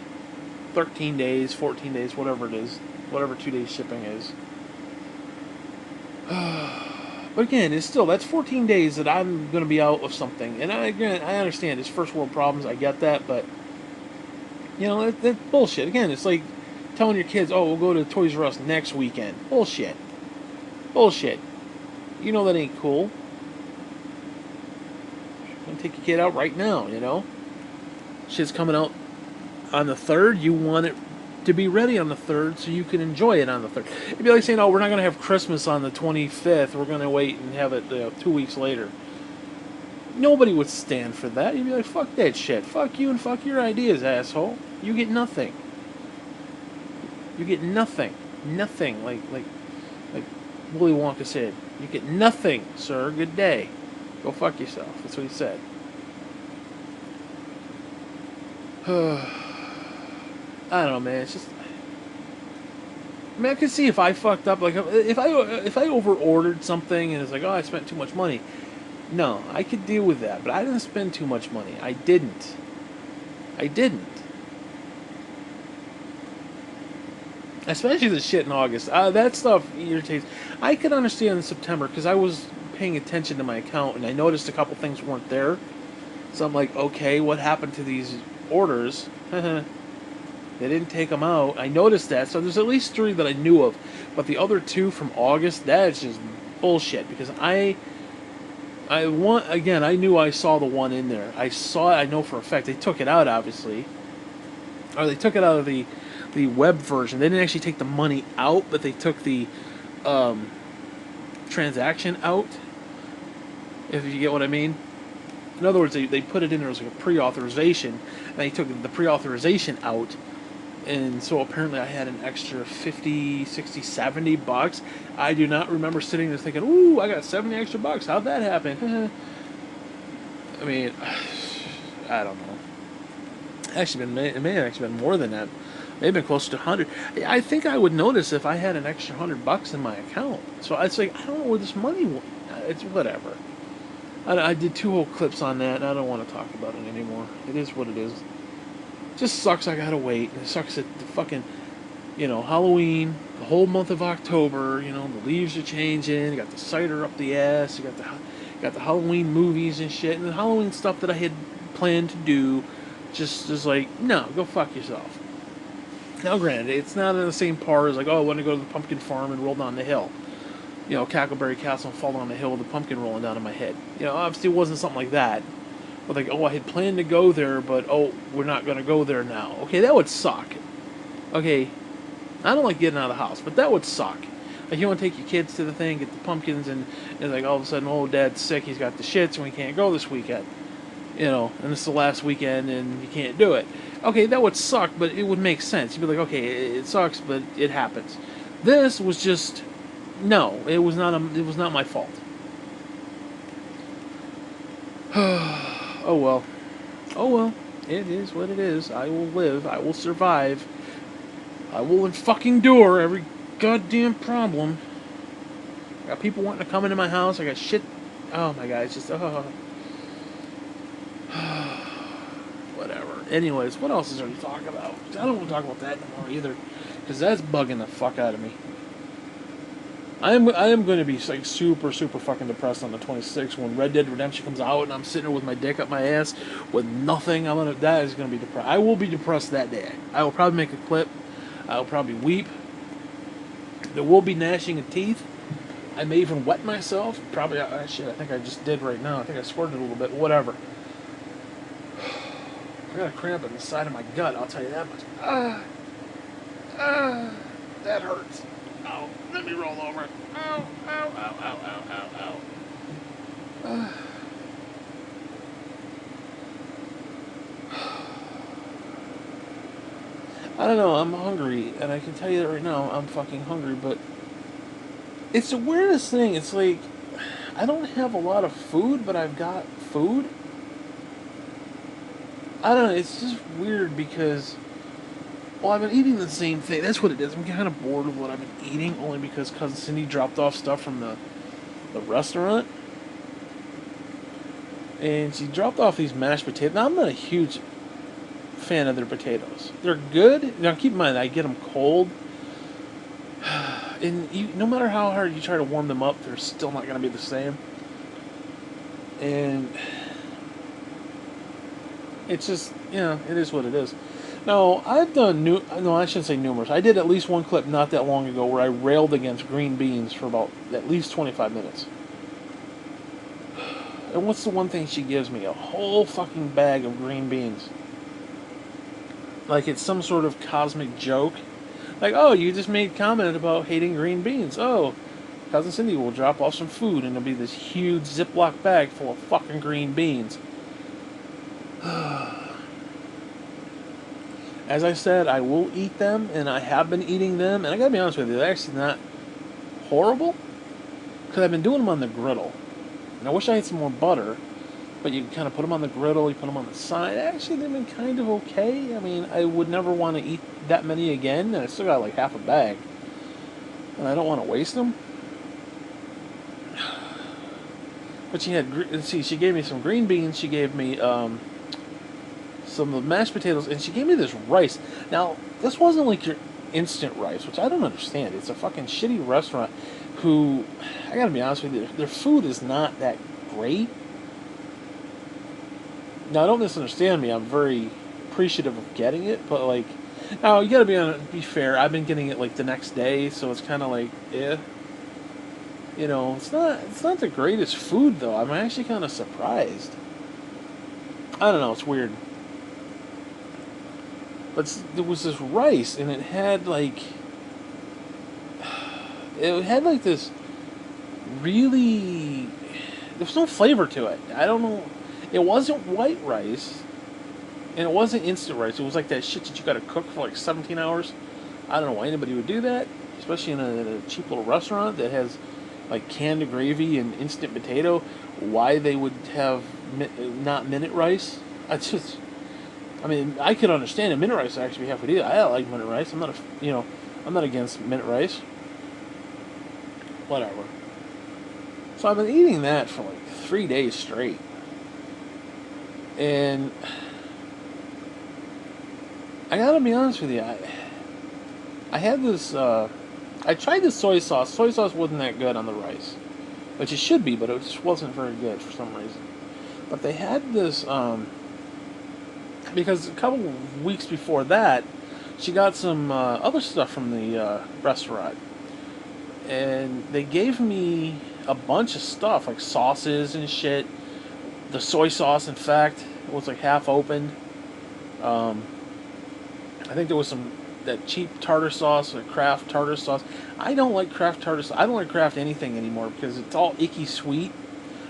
13 days, 14 days, whatever it is. Whatever 2 days shipping is. But again, it's still, that's 14 days that I'm going to be out of something. And I understand it's first world problems, I get that, but, you know, that's bullshit. Again, it's like telling your kids, oh, we'll go to Toys R Us next weekend. Bullshit. Bullshit. You know that ain't cool. I'm going to take your kid out right now, you know? Shit's coming out on the 3rd. You want it to be ready on the 3rd so you can enjoy it on the 3rd. It'd be like saying, oh, we're not going to have Christmas on the 25th. We're going to wait and have it 2 weeks later. Nobody would stand for that. You'd be like, fuck that shit. Fuck you and fuck your ideas, asshole. You get nothing. You get nothing. Nothing. Like Willy Wonka said. You get nothing, sir. Good day. Go fuck yourself. That's what he said. I don't know, man. It's just, I mean, I can see if I fucked up. Like, if I over ordered something and it's like, oh, I spent too much money. No, I could deal with that. But I didn't spend too much money. I didn't. Especially the shit in August. That stuff irritates. I could understand in September because I was paying attention to my account and I noticed a couple things weren't there. So I'm like, okay, what happened to these orders? They didn't take them out. I noticed that. So there's at least 3 that I knew of. But the other 2 from August, that is just bullshit. Because I knew I saw the one in there. I know for a fact. They took it out, obviously. Or they took it out of the web version. They didn't actually take the money out, but they took the transaction out. If you get what I mean. In other words, they put it in there as like a pre-authorization, and they took the pre-authorization out. And so apparently I had an extra 50, 60, 70 bucks. I do not remember sitting there thinking, ooh, I got 70 extra bucks. How'd that happen? I mean, I don't know. Actually, it may have actually been more than that. It may have been close to 100. I think I would notice if I had an extra 100 bucks in my account. So it's like, I don't know where this money went. It's whatever. I did 2 whole clips on that, and I don't want to talk about it anymore. It is what it is. Just sucks I gotta wait. It sucks that the fucking, you know, Halloween, the whole month of October, you know, the leaves are changing, you got the cider up the ass, you got the Halloween movies and shit, and the Halloween stuff that I had planned to do, just like, no, go fuck yourself. Now granted, it's not in the same part as like, oh, I want to go to the pumpkin farm and roll down the hill. You know, Cackleberry Castle and fall down the hill with a pumpkin rolling down in my head. You know, obviously it wasn't something like that. But like, oh, I had planned to go there, but oh, we're not going to go there now. Okay, that would suck. Okay, I don't like getting out of the house, but that would suck. Like, you want to take your kids to the thing, get the pumpkins, and it's like all of a sudden, oh, Dad's sick, he's got the shits, and we can't go this weekend. You know, and it's the last weekend, and you can't do it. Okay, that would suck, but it would make sense. You'd be like, okay, it sucks, but it happens. This was just, no, it was not my fault. Oh well. Oh well. It is what it is. I will live. I will survive. I will fucking endure every goddamn problem. I got people wanting to come into my house. I got shit. Oh my god, it's just whatever. Anyways, what else is there to talk about? I don't want to talk about that anymore either, because that's bugging the fuck out of me. I am going to be like super fucking depressed on the 26th when Red Dead Redemption comes out and I'm sitting there with my dick up my ass with nothing. That is gonna be depressed. I will be depressed that day. I will probably make a clip. I will probably weep. There will be gnashing of teeth. I may even wet myself. Probably shit. I think I just did right now. I think I squirted a little bit. Whatever. I got a cramp in the side of my gut. I'll tell you that much. That hurts. Oh, let me roll over. Ow, ow, ow, ow, ow, ow, ow. I don't know, I'm hungry, and I can tell you that right now, I'm fucking hungry, but it's the weirdest thing. It's like, I don't have a lot of food, but I've got food. I don't know, it's just weird because, well, I've been eating the same thing. That's what it is. I'm kind of bored of what I've been eating, only because Cousin Cindy dropped off stuff from the restaurant. And she dropped off these mashed potatoes. Now, I'm not a huge fan of their potatoes. They're good. Now, keep in mind, I get them cold. And no matter how hard you try to warm them up, they're still not going to be the same. And it's just, it is what it is. Now, I've done no, I shouldn't say numerous. I did at least one clip not that long ago where I railed against green beans for about at least 25 minutes. And what's the one thing she gives me? A whole fucking bag of green beans. Like it's some sort of cosmic joke. Like, oh, you just made comment about hating green beans. Oh, Cousin Cindy will drop off some food and it'll be this huge Ziploc bag full of fucking green beans. As I said, I will eat them, and I have been eating them, and I gotta be honest with you, they're actually not horrible, because I've been doing them on the griddle. And I wish I had some more butter, but you kind of put them on the griddle, you put them on the side. Actually, they've been kind of okay. I mean, I would never want to eat that many again, and I still got like half a bag. And I don't want to waste them. But she gave me some green beans, she gave me some of the mashed potatoes, and she gave me this rice. Now, this wasn't like your instant rice, which I don't understand. It's a fucking shitty restaurant who, I gotta be honest with you, their food is not that great. Now, don't misunderstand me. I'm very appreciative of getting it, but like, now you gotta be fair. I've been getting it like the next day, so it's kind of like, it's not the greatest food though. I'm actually kind of surprised. I don't know. It's weird. But there was this rice, and it had like this really. There's no flavor to it. I don't know. It wasn't white rice, and it wasn't instant rice. It was like that shit that you got to cook for like 17 hours. I don't know why anybody would do that, especially in a cheap little restaurant that has like canned gravy and instant potato. Why they would have not minute rice? I mean, I could understand it. Minute rice would actually be halfway decent. I like minute rice. I'm not against minute rice. Whatever. So I've been eating that for like 3 days straight. And I gotta be honest with you, I had this, I tried this soy sauce. Soy sauce wasn't that good on the rice. Which it should be, but it just wasn't very good for some reason. But they had this, because a couple of weeks before that, she got some other stuff from the restaurant. And they gave me a bunch of stuff, like sauces and shit. The soy sauce, in fact, was like half opened. I think there was that cheap tartar sauce, or Kraft tartar sauce. I don't like Kraft tartar sauce. I don't like Kraft anything anymore because it's all icky sweet.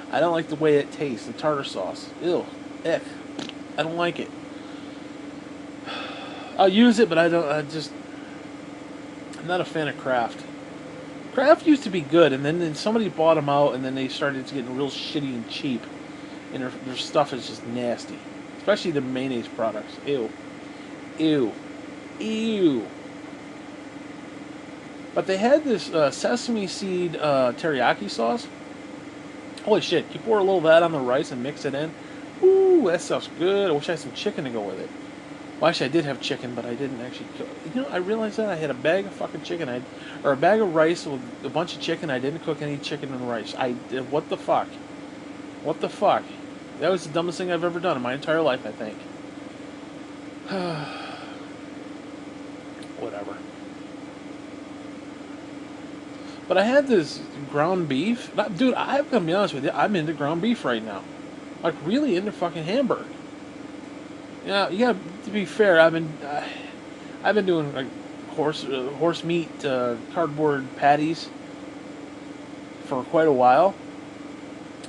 I don't like the way it tastes, the tartar sauce. Ew. Ick. I don't like it. I'll use it, but I'm not a fan of Kraft. Kraft used to be good, and then somebody bought them out, and then they started getting real shitty and cheap. And their stuff is just nasty. Especially the mayonnaise products. Ew. Ew. Ew. But they had this sesame seed teriyaki sauce. Holy shit. You pour a little of that on the rice and mix it in. Ooh, that stuff's good. I wish I had some chicken to go with it. Well, actually, I did have chicken, but I didn't actually cook. I realized that I had a bag of fucking chicken, or a bag of rice with a bunch of chicken. I didn't cook any chicken and rice. What the fuck? What the fuck? That was the dumbest thing I've ever done in my entire life, I think. Whatever. But I had this ground beef. Dude, I'm gonna be honest with you. I'm into ground beef right now. Like, really into fucking Hamburg. Yeah, you gotta, to be fair, I've been doing like horse meat cardboard patties for quite a while.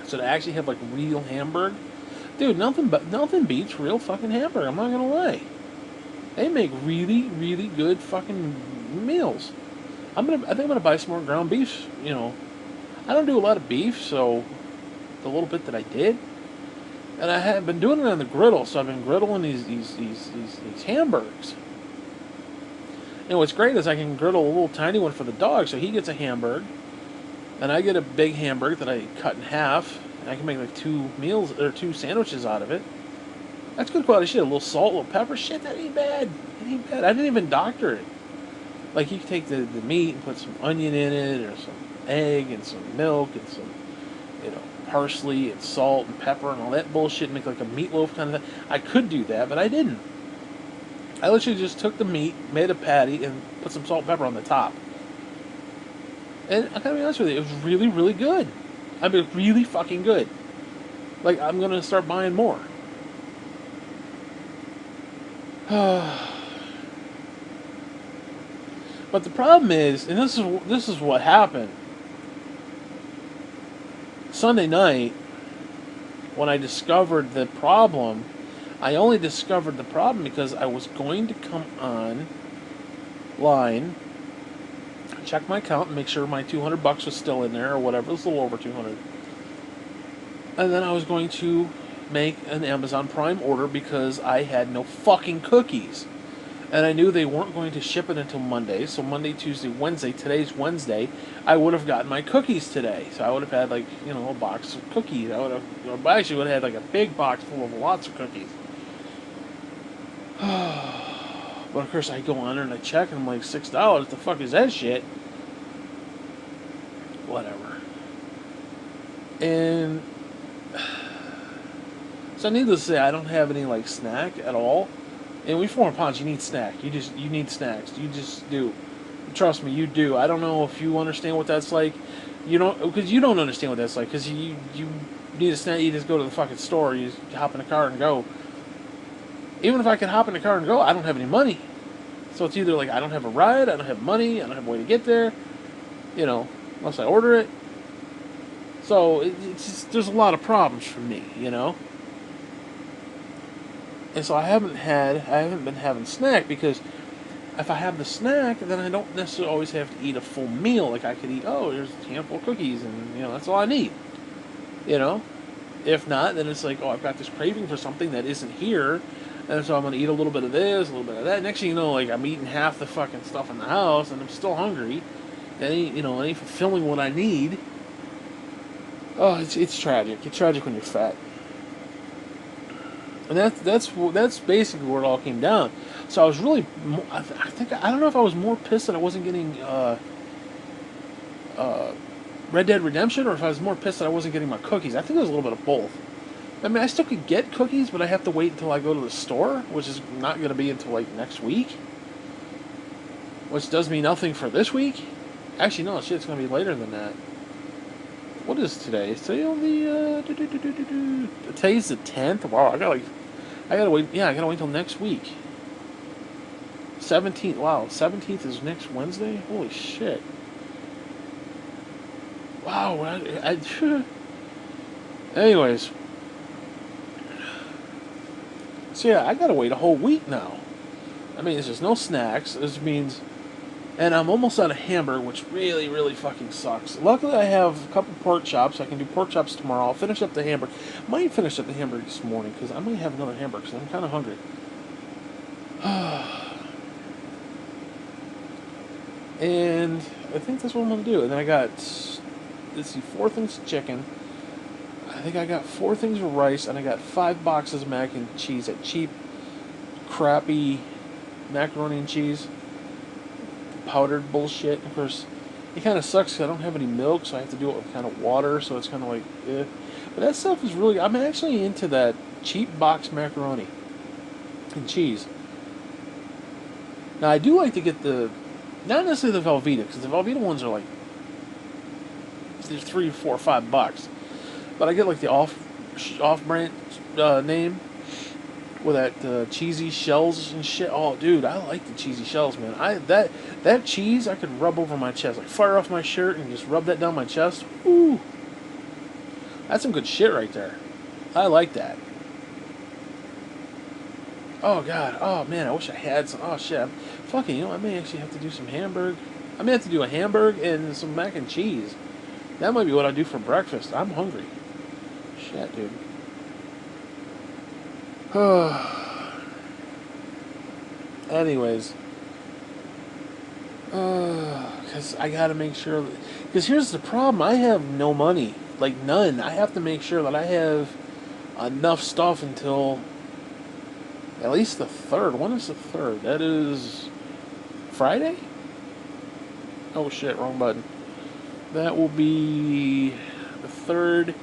So to actually have like real Hamburg, dude, nothing beats real fucking Hamburg. I'm not gonna lie. They make really, really good fucking meals. I think I'm gonna buy some more ground beef. I don't do a lot of beef, so the little bit that I did, and I have been doing it on the griddle. So I've been griddling these hamburgers. And what's great is I can griddle a little tiny one for the dog, so he gets a hamburg, and I get a big hamburg that I cut in half, and I can make like 2 sandwiches out of it. That's good quality shit. A little salt, a little pepper. Shit, that ain't bad. It ain't bad. I didn't even doctor it. Like, you can take the meat and put some onion in it, or some egg, and some milk, and some, parsley, and salt, and pepper, and all that bullshit, and make like a meatloaf kind of thing. I could do that, but I didn't. I literally just took the meat, made a patty, and put some salt and pepper on the top. And I gotta be honest with you, it was really, really good. I mean, really fucking good. Like, I'm gonna start buying more. But the problem is, and this is what happened. Sunday night, when I discovered the problem, I only discovered the problem because I was going to come online, check my account, and make sure my $200 was still in there, or whatever. It was a little over 200. And then I was going to make an Amazon Prime order because I had no fucking cookies. And I knew they weren't going to ship it until Monday. So Monday, Tuesday, Wednesday. Today's Wednesday. I would have gotten my cookies today. So I would have had a box of cookies. I actually would have had like a big box full of lots of cookies. But of course I go on there and I check and I'm like, $6. The fuck is that shit? Whatever. And so needless to say, I don't have any like snack at all. And we 400 pounds, you need snack. You need snacks. You just do. Trust me, you do. I don't know if you understand what that's like. Because you don't understand what that's like. Because you need a snack, you just go to the fucking store. You just hop in a car and go. Even if I could hop in a car and go, I don't have any money. So it's either like I don't have a ride, I don't have money, I don't have a way to get there. Unless I order it. So it's just, there's a lot of problems for me, And so I haven't been having snack because if I have the snack, then I don't necessarily always have to eat a full meal. Like I could eat, there's a handful of cookies and, that's all I need. If not, then it's like, I've got this craving for something that isn't here. And so I'm going to eat a little bit of this, a little bit of that. Next thing you know, like I'm eating half the fucking stuff in the house and I'm still hungry. And it ain't fulfilling what I need. Oh, it's tragic. It's tragic when you're fat. And that's basically where it all came down. So I was really, I don't know if I was more pissed that I wasn't getting Red Dead Redemption, or if I was more pissed that I wasn't getting my cookies. I think it was a little bit of both. I mean, I still could get cookies, but I have to wait until I go to the store, which is not going to be until like next week. Which does me nothing for this week. Actually, no, shit, it's going to be later than that. What is today? Is today on the today's the 10th? Wow, I gotta wait. Yeah, I gotta wait until next week. 17th. Wow, 17th is next Wednesday. Holy shit! Wow. Anyways, so yeah, I gotta wait a whole week now. I mean, there's just no snacks. This means. And I'm almost out of hamburger, which really, really fucking sucks. Luckily, I have a couple pork chops. I can do pork chops tomorrow. I'll finish up the hamburger. Might finish up the hamburger this morning, because I might have another hamburger, because I'm kind of hungry. And I think that's what I'm going to do. And then I got, 4 things of chicken. I think I got 4 things of rice, and I got 5 boxes of mac and cheese at cheap crappy macaroni and cheese, powdered bullshit. Of course, it kind of sucks 'cause I don't have any milk, so I have to do it with kind of water, so it's kind of like, eh. But that stuff is really, I'm actually into that cheap box macaroni and cheese. Now, I do like to get not necessarily the Velveeta, because the Velveeta ones are like, they're $3, $4, $5. But I get like the off-brand name with that cheesy shells and shit. Oh, dude, I like the cheesy shells, man. That cheese I could rub over my chest, like fire off my shirt and just rub that down my chest. Ooh, that's some good shit right there. I like that. Oh god, oh man, I wish I had some. Oh shit, fucking, I may actually have to do some hamburger. I may have to do a hamburger and some mac and cheese. That might be what I do for breakfast. I'm hungry. Shit, dude. Anyways. Because I gotta make sure. Because here's the problem. I have no money. Like, none. I have to make sure that I have enough stuff until at least the 3rd. When is the 3rd? That is Friday? Oh shit, wrong button. That will be the 3rd.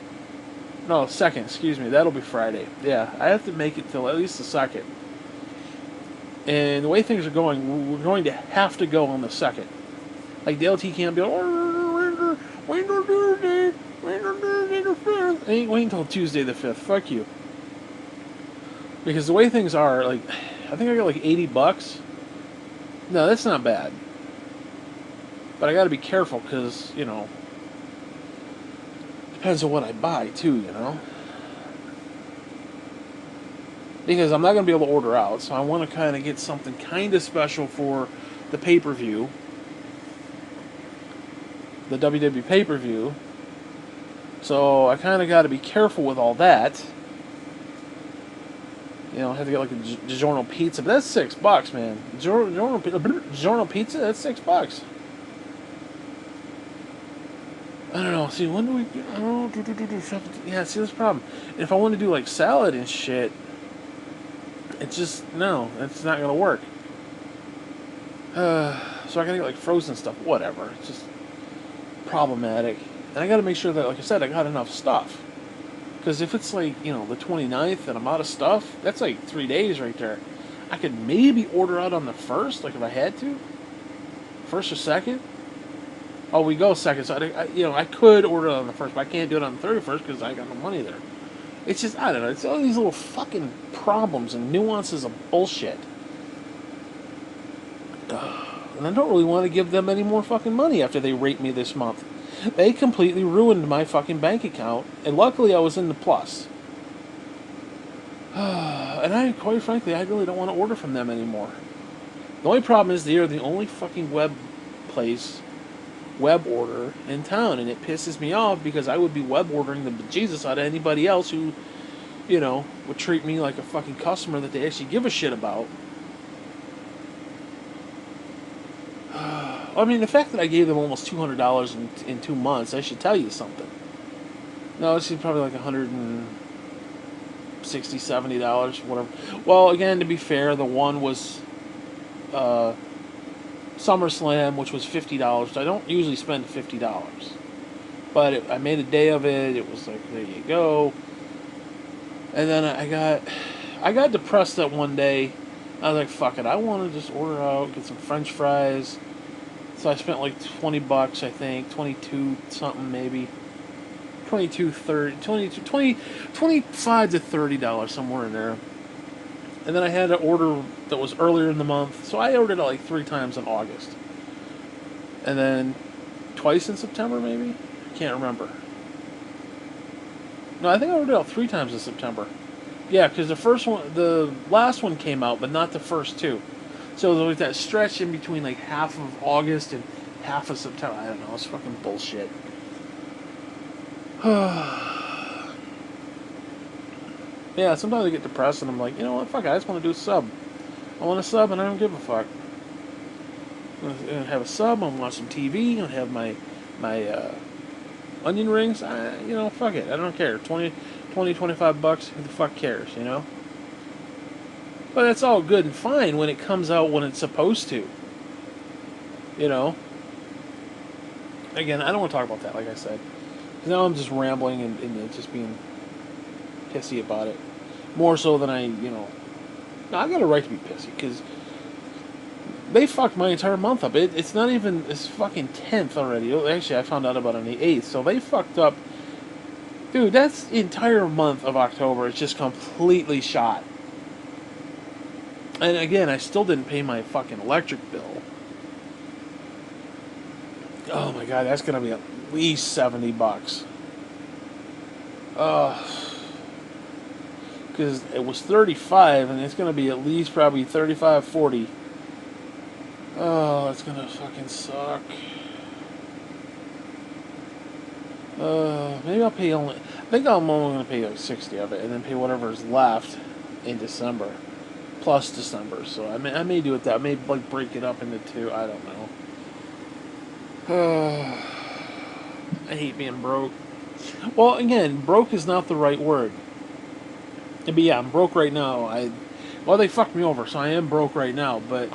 No, 2nd, excuse me. That'll be Friday. Yeah, I have to make it till at least the 2nd. And the way things are going, we're going to have to go on the 2nd. Like, the LT can't be like, we don't do it, we don't do it the 5th. I ain't waiting until Tuesday the 5th. Fuck you. Because the way things are, like, I think I got like $80. No, that's not bad. But I gotta be careful, because, depends on what I buy, too, Because I'm not going to be able to order out, so I want to kind of get something kind of special for the pay-per-view. The WWE pay-per-view. So I kind of got to be careful with all that. I have to get like a DiGiorno pizza, but that's $6, man. DiGiorno pizza, that's $6. I don't know. See, when do we? Yeah, see, that's the problem. If I want to do like salad and shit, it's just no. It's not gonna work. So I gotta get like frozen stuff. Whatever. It's just problematic, and I gotta make sure that, like I said, I got enough stuff. Because if it's like the 29th and I'm out of stuff, that's like 3 days right there. I could maybe order out on the 1st, like if I had to. 1st or 2nd. Oh, we go 2nd, so I could order it on the 1st, but I can't do it on the 31st because I got no money there. It's just, I don't know, it's all these little fucking problems and nuances of bullshit. And I don't really want to give them any more fucking money after they rate me this month. They completely ruined my fucking bank account, and luckily I was in the plus. And quite frankly, I really don't want to order from them anymore. The only problem is they are the only fucking web order in town, and it pisses me off because I would be web ordering the bejesus out of anybody else who, would treat me like a fucking customer that they actually give a shit about. I mean, the fact that I gave them almost $200 in 2 months, I should tell you something. No, it's probably like $160, $70, whatever. Well, again, to be fair, the one was SummerSlam, which was $50. I don't usually spend $50, but I made a day of it. It was like, there you go. And then I got depressed that one day. I was like, fuck it, I want to just order out, get some French fries. So I spent like $20, I think, 22 something maybe, 22, 30, 22, 20, 25 to $30 somewhere in there. And then I had an order that was earlier in the month, so I ordered it like 3 times in August. And then twice in September, maybe? I can't remember. No, I think I ordered it out 3 times in September. Yeah, because the last one came out, but not the first 2. So there was that stretch in between like half of August and half of September. I don't know, it's fucking bullshit. Yeah, sometimes I get depressed and I'm like, you know what, fuck it, I just want to do a sub. I want a sub and I don't give a fuck. I'm going to have a sub, I'm going to watch some TV, I'm going to have my onion rings. Fuck it, I don't care. $20, $25, who the fuck cares, But that's all good and fine when it comes out when it's supposed to. You know? Again, I don't want to talk about that, like I said. 'Cause now I'm just rambling and just being pissy about it. More so than No, I got a right to be pissy, because they fucked my entire month up. It's not even, it's fucking 10th already. Actually, I found out about it on the 8th, so they fucked up. Dude, that's the entire month of October. It's just completely shot. And again, I still didn't pay my fucking electric bill. Oh my god, that's gonna be at least $70. Because it was 35, and it's gonna be at least probably 35, 40. Oh, it's gonna fucking suck. Maybe I'll pay only. I think I'm only gonna pay like 60 of it, and then pay whatever's left in December, plus December. So I may do it that. I may like break it up into two. I don't know. I hate being broke. Well, again, broke is not the right word. But yeah, I'm broke right now. Well, they fucked me over, so I am broke right now. But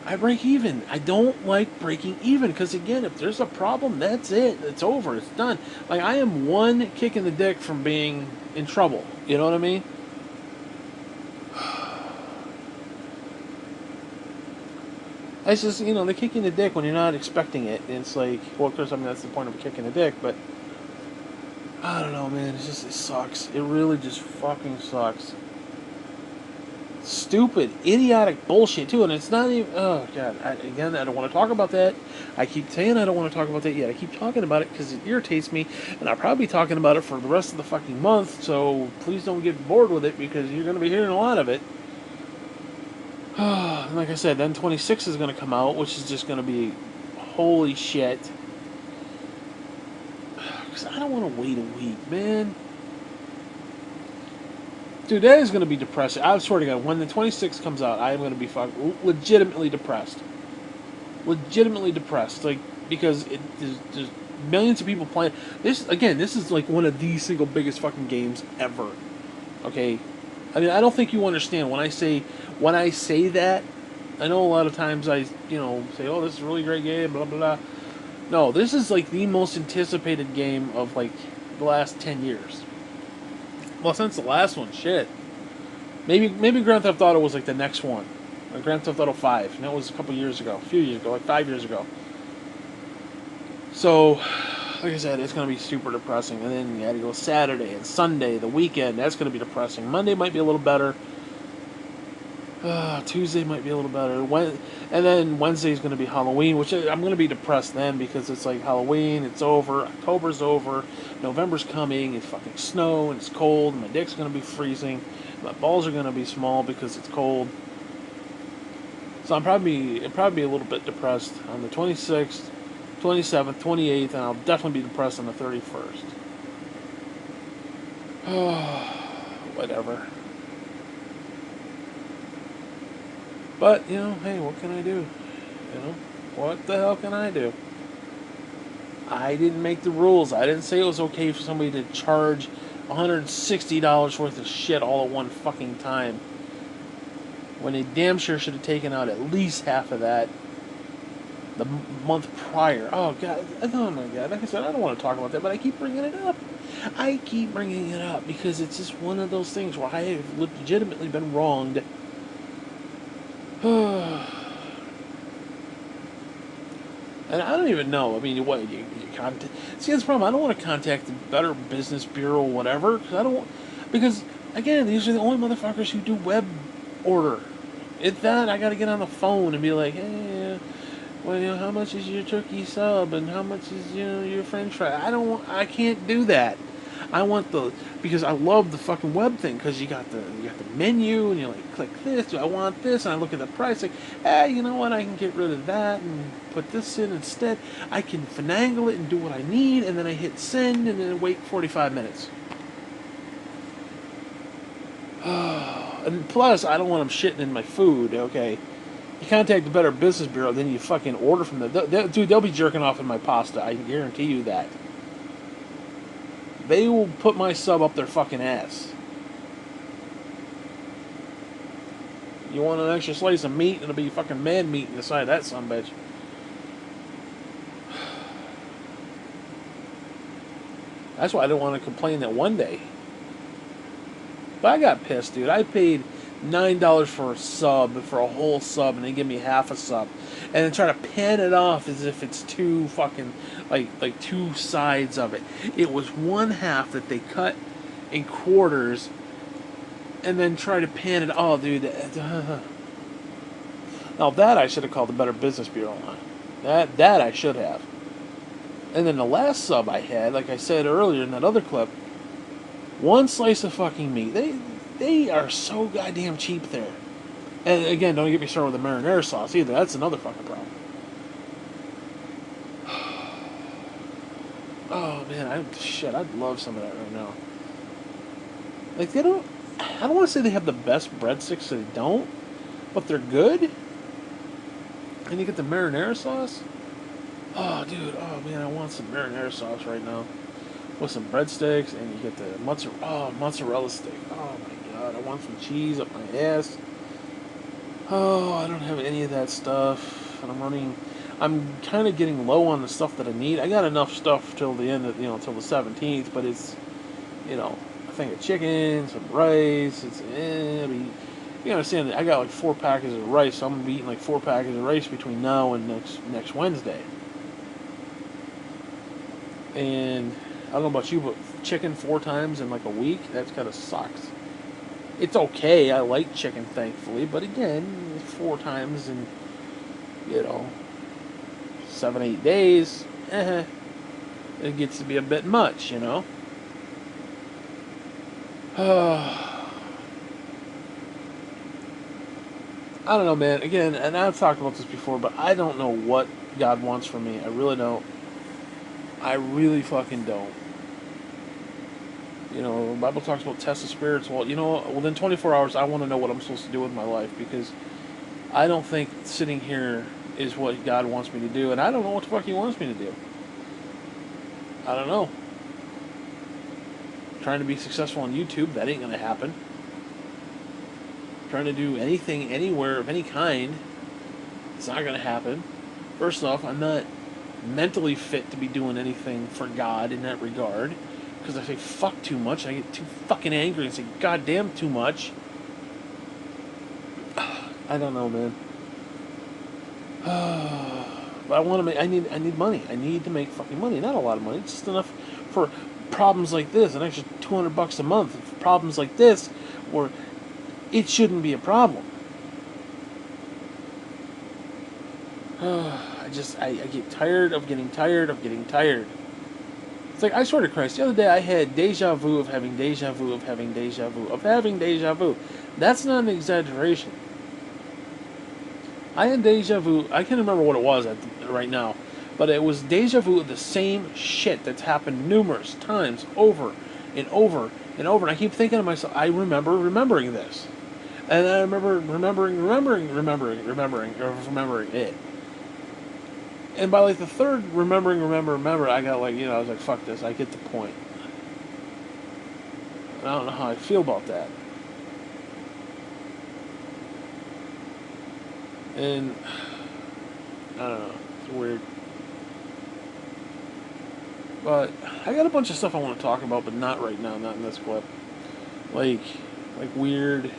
I break even. I don't like breaking even, because again, if there's a problem, that's it. It's over. It's done. Like, I am one kick in the dick from being in trouble. You know what I mean? It's just, they kick you in the dick when you're not expecting it. And it's like, well, of course, I mean, that's the point of a kick in the dick, but I don't know, man. It sucks. It really just fucking sucks. Stupid, idiotic bullshit, too. And it's not even... Oh, God. Again, I don't want to talk about that. I keep saying I don't want to talk about that yet. I keep talking about it because it irritates me. And I'll probably be talking about it for the rest of the fucking month. So please don't get bored with it, because you're going to be hearing a lot of it. And like I said, then 26 is going to come out, which is just going to be... Holy shit. Because I don't want to wait a week, man. Dude, that is going to be depressing. I swear to God, when the 26th comes out, I am going to be legitimately depressed. Legitimately depressed. Like, because there's millions of people playing. This is like one of the single biggest fucking games ever. Okay? I mean, I don't think you understand when I say that. I know a lot of times I, say, oh, this is a really great game, blah, blah, blah. No, this is like the most anticipated game of like the last 10 years. Well, since the last one, shit. Maybe Grand Theft Auto was like the next one. Like Grand Theft Auto 5. And that was a few years ago, like 5 years ago. So, like I said, it's going to be super depressing. And then you had to go Saturday and Sunday, the weekend. That's going to be depressing. Monday might be a little better. Tuesday might be a little better. And then Wednesday is going to be Halloween, which I'm going to be depressed then, because it's like Halloween, it's over, October's over, November's coming, it's fucking snow, and it's cold, and my dick's going to be freezing, my balls are going to be small because it's cold. So I'll probably be a little bit depressed on the 26th, 27th, 28th, and I'll definitely be depressed on the 31st. Whatever. But, hey, what can I do? What the hell can I do? I didn't make the rules. I didn't say it was okay for somebody to charge $160 worth of shit all at one fucking time, when they damn sure should have taken out at least half of that the month prior. Oh, God. Oh, my God. Like I said, I don't want to talk about that, but I keep bringing it up. I keep bringing it up because it's just one of those things where I have legitimately been wronged. And I don't even know. I mean, what you contact? See, that's the problem. I don't want to contact the Better Business Bureau, or whatever, because again, these are the only motherfuckers who do web order. If that, I got to get on the phone and be like, hey, well, how much is your turkey sub, and how much is your French fry? I can't do that. I want because I love the fucking web thing, because you got the menu, and you like click this. Do I want this? And I look at the price, like, you know what? I can get rid of that and put this in instead. I can finagle it and do what I need, and then I hit send, and then wait 45 minutes. And plus, I don't want them shitting in my food. Okay, you contact the Better Business Bureau, then you fucking order from them. Dude, they'll be jerking off in my pasta. I can guarantee you that. They will put my sub up their fucking ass. You want an extra slice of meat, it'll be fucking man meat inside that sumbitch. That's why I didn't want to complain that one day. But I got pissed, dude. I paid $9 for a sub, for a whole sub, and they give me half a sub. And then try to pan it off as if it's two fucking, like two sides of it. It was one half that they cut in quarters, and then try to pan it. Oh, dude. Now that I should have called the Better Business Bureau on. That I should have. And then the last sub I had, like I said earlier in that other clip, one slice of fucking meat. They are so goddamn cheap there. And again, don't get me started with the marinara sauce either. That's another fucking problem. Oh man, I'd love some of that right now. Like I don't want to say they have the best breadsticks, so they don't, but they're good. And you get the marinara sauce. Oh, dude. Oh, man, I want some marinara sauce right now. With some breadsticks, and you get the mozzarella stick. Oh, my God. I want some cheese up my ass. Oh, I don't have any of that stuff. And I'm kind of getting low on the stuff that I need. I got enough stuff till the end of, till the 17th, but it's, a thing of chicken, some rice. You understand that I got like 4 packages of rice, so I'm going to be eating like 4 packages of rice between now and next Wednesday. And I don't know about you, but chicken 4 times in like a week, that kind of sucks. It's okay, I like chicken, thankfully, but again, 4 times in, 7-8 days, it gets to be a bit much, I don't know, man. Again, and I've talked about this before, but I don't know what God wants from me. I really don't. I really fucking don't. The Bible talks about test the spirits. Well, within 24 hours, I want to know what I'm supposed to do with my life, because I don't think sitting here is what God wants me to do, and I don't know what the fuck He wants me to do. I don't know. Trying to be successful on YouTube, that ain't gonna happen. Trying to do anything, anywhere, of any kind, it's not going to happen. First off, I'm not mentally fit to be doing anything for God in that regard, because if I say fuck too much, I get too fucking angry and say goddamn too much. I don't know, man. But I want to make. I need money. I need to make fucking money. Not a lot of money, just enough for problems like this. An extra $200 a month for problems like this, where it shouldn't be a problem. I get tired of getting tired of getting tired. It's like, I swear to Christ, the other day I had deja vu of having deja vu of having deja vu of having deja vu. That's not an exaggeration. I had deja vu, I can't remember what it was right now, but it was deja vu of the same shit that's happened numerous times, over and over and over. And I keep thinking to myself, I remember remembering this. And I remember remembering it. And by like the third remember, I got like, I was like, fuck this, I get the point. And I don't know how I feel about that. And I don't know, it's weird. But I got a bunch of stuff I want to talk about, but not right now, not in this clip. Like weird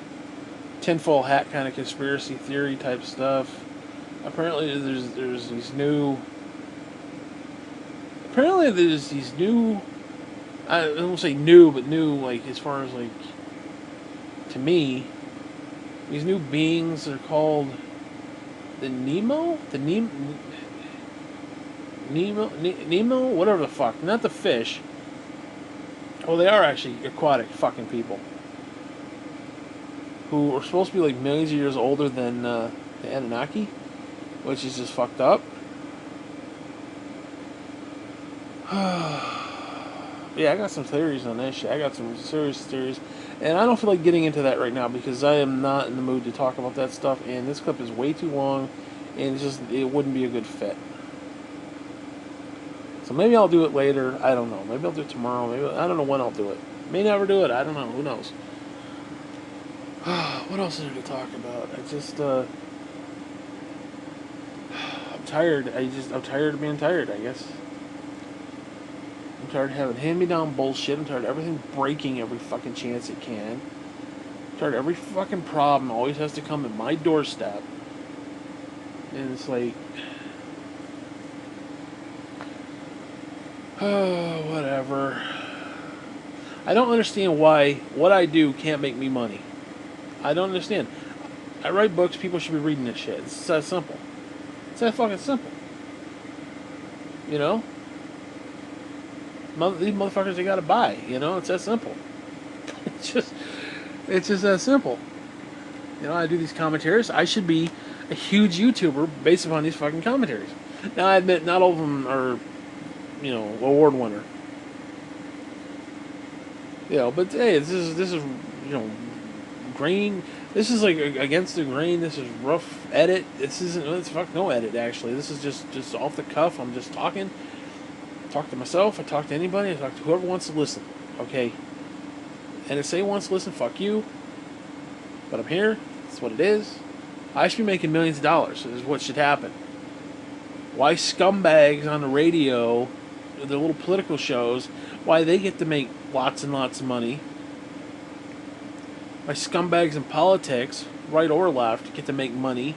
tinfoil hat kind of conspiracy theory type stuff. Apparently there's these new I don't say new, but new, like, as far as, like, to me, these new beings are called the Nemo, whatever the fuck, not the fish. Well, they are actually aquatic fucking people who are supposed to be like millions of years older than the Anunnaki, which is just fucked up. Yeah, I got some theories on that shit. I got some serious theories, and I don't feel like getting into that right now because I am not in the mood to talk about that stuff, and this clip is way too long, and it wouldn't be a good fit. So maybe I'll do it later. I don't know. Maybe I'll do it tomorrow. Maybe I don't know when I'll do it. May never do it. I don't know. Who knows? What else is there to talk about? I'm tired. I'm tired of being tired, I guess. I'm tired of having hand-me-down bullshit. I'm tired of everything breaking every fucking chance it can. I'm tired of every fucking problem always has to come at my doorstep. And it's like, oh, whatever. I don't understand why what I do can't make me money. I don't understand. I write books, people should be reading this shit. It's that simple. It's that fucking simple. You know? These motherfuckers, they gotta buy. You know? It's that simple. It's just, it's just that simple. You know, I do these commentaries. I should be a huge YouTuber based upon these fucking commentaries. Now, I admit, not all of them are, you know, award winner. You know, but hey, this is you know, grain. This is like against the grain. This is rough edit. This isn't. It's fuck no edit actually. This is just off the cuff. I'm just talking. I talk to myself. I talk to anybody. I talk to whoever wants to listen. Okay. And if say wants to listen, fuck you. But I'm here. That's what it is. I should be making millions of dollars. Is what should happen. Why scumbags on the radio, the little political shows, why they get to make lots and lots of money? Why scumbags in politics, right or left, get to make money?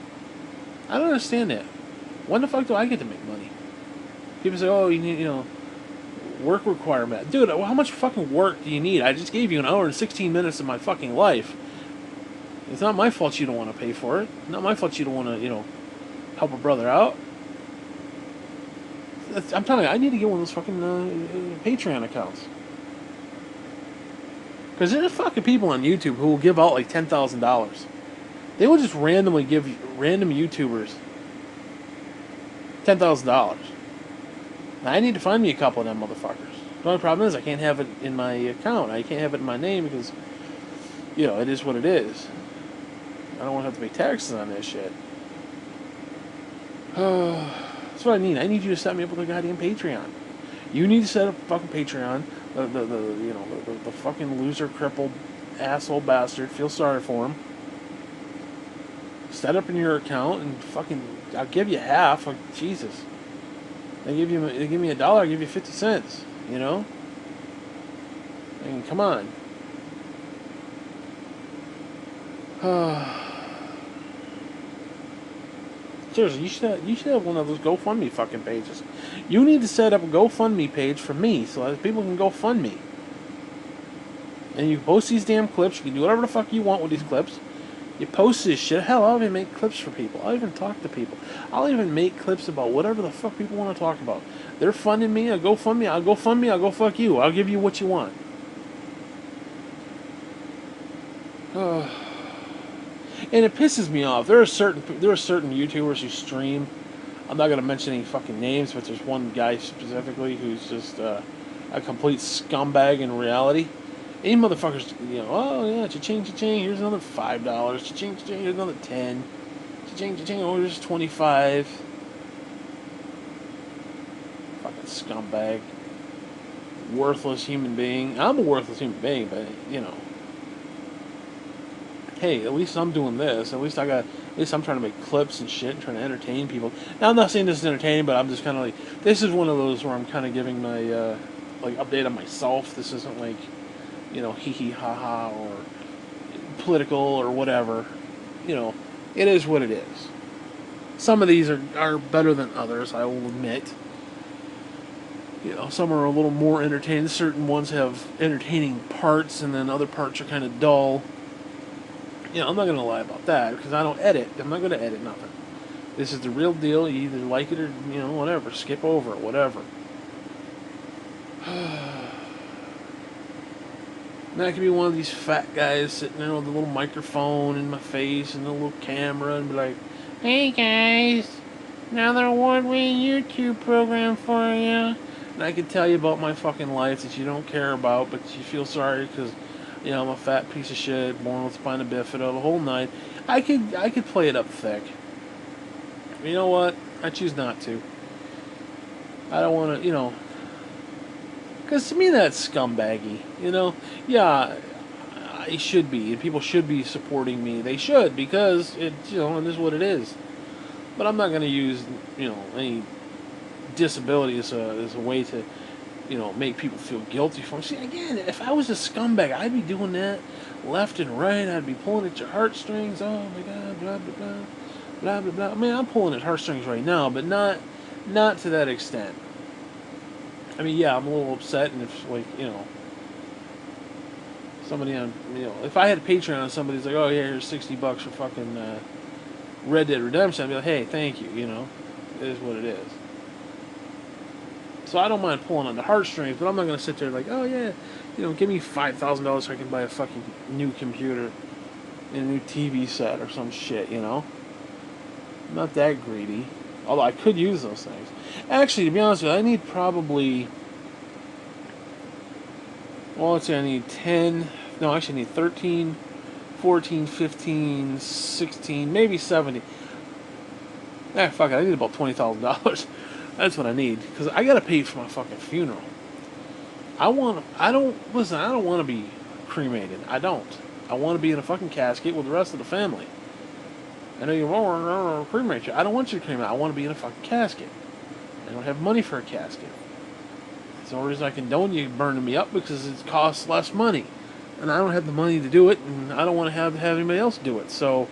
I don't understand that. When the fuck do I get to make money? People say, oh, you need, you know, work requirement. Dude, how much fucking work do you need? I just gave you an hour and 16 minutes of my fucking life. It's not my fault you don't want to pay for it. Not my fault you don't want to, you know, help a brother out. I'm telling you, I need to get one of those fucking Patreon accounts. Because there's fucking people on YouTube who will give out like $10,000. They will just randomly give random YouTubers $10,000. Now I need to find me a couple of them motherfuckers. The only problem is I can't have it in my account. I can't have it in my name because, you know, it is what it is. I don't want to have to pay taxes on this shit. That's what I need. I need you to set me up with a goddamn Patreon. You need to set up a fucking Patreon. The fucking loser, crippled, asshole bastard. Feel sorry for him. Set up in your account and fucking, I'll give you half. Like, Jesus. They give me $1, I'll give you 50 cents. You know? I mean, come on. Seriously, you should have one of those GoFundMe fucking pages. You need to set up a GoFundMe page for me so that people can GoFund me. And you post these damn clips. You can do whatever the fuck you want with these clips. You post this shit. Hell, I'll even make clips for people. I'll even talk to people. I'll even make clips about whatever the fuck people want to talk about. They're funding me. I'll GoFund me. I'll GoFund me. I'll go fuck you. I'll give you what you want. And it pisses me off. There are certain YouTubers who stream. I'm not going to mention any fucking names, but there's one guy specifically who's just a complete scumbag in reality. Any motherfuckers, you know, oh yeah, cha-ching, cha-ching, here's another $5. Cha-ching, cha-ching, here's another 10. Cha-ching, cha-ching, oh, here's 25. Fucking scumbag. Worthless human being. I'm a worthless human being, but, you know. Hey, at least I'm doing this. At least I'm trying to make clips and shit and trying to entertain people. Now, I'm not saying this is entertaining, but I'm just kind of like, this is one of those where I'm kind of giving my, like, update on myself. This isn't like, you know, hee ha ha or political or whatever. You know, it is what it is. Some of these are better than others, I will admit. You know, some are a little more entertaining. Certain ones have entertaining parts, and then other parts are kind of dull. You know, I'm not going to lie about that, because I don't edit. I'm not going to edit nothing. This is the real deal. You either like it or, you know, whatever. Skip over it, whatever. And I could be one of these fat guys sitting there with a little microphone in my face and a little camera and be like, hey guys, another award-winning YouTube program for you. And I could tell you about my fucking life that you don't care about, but you feel sorry because, you know, I'm a fat piece of shit, born with spina bifida, the whole night. I could play it up thick. You know what? I choose not to. I don't want to, you know, because to me that's scumbaggy. You know, yeah, it should be, and people should be supporting me. They should, because it is what it is. But I'm not going to use any disability as a way to make people feel guilty for them. See, again, if I was a scumbag, I'd be doing that left and right. I'd be pulling at your heartstrings. Oh my God, blah blah blah, blah blah blah. I mean, I'm pulling at heartstrings right now, but not to that extent. I mean, yeah, I'm a little upset, and if somebody on if I had a Patreon and somebody's like, oh yeah, here's $60 for fucking Red Dead Redemption, I'd be like, hey, thank you. It is what it is. So I don't mind pulling on the heartstrings, but I'm not going to sit there like, oh yeah, give me $5,000 so I can buy a fucking new computer and a new TV set or some shit, I'm not that greedy. Although I could use those things. Actually, to be honest with you, I need probably, well, let's say I need 10, no, actually I need 13, 14, 15, 16, maybe 70. Fuck it, I need about $20,000. That's what I need, because I gotta pay for my fucking funeral. I don't want to be cremated. I don't. I want to be in a fucking casket with the rest of the family. I know you won't cremate you. I don't want you to cremate. I want to be in a fucking casket. I don't have money for a casket. It's the only reason I condone you burning me up, because it costs less money. And I don't have the money to do it, and I don't want to have anybody else do it. So,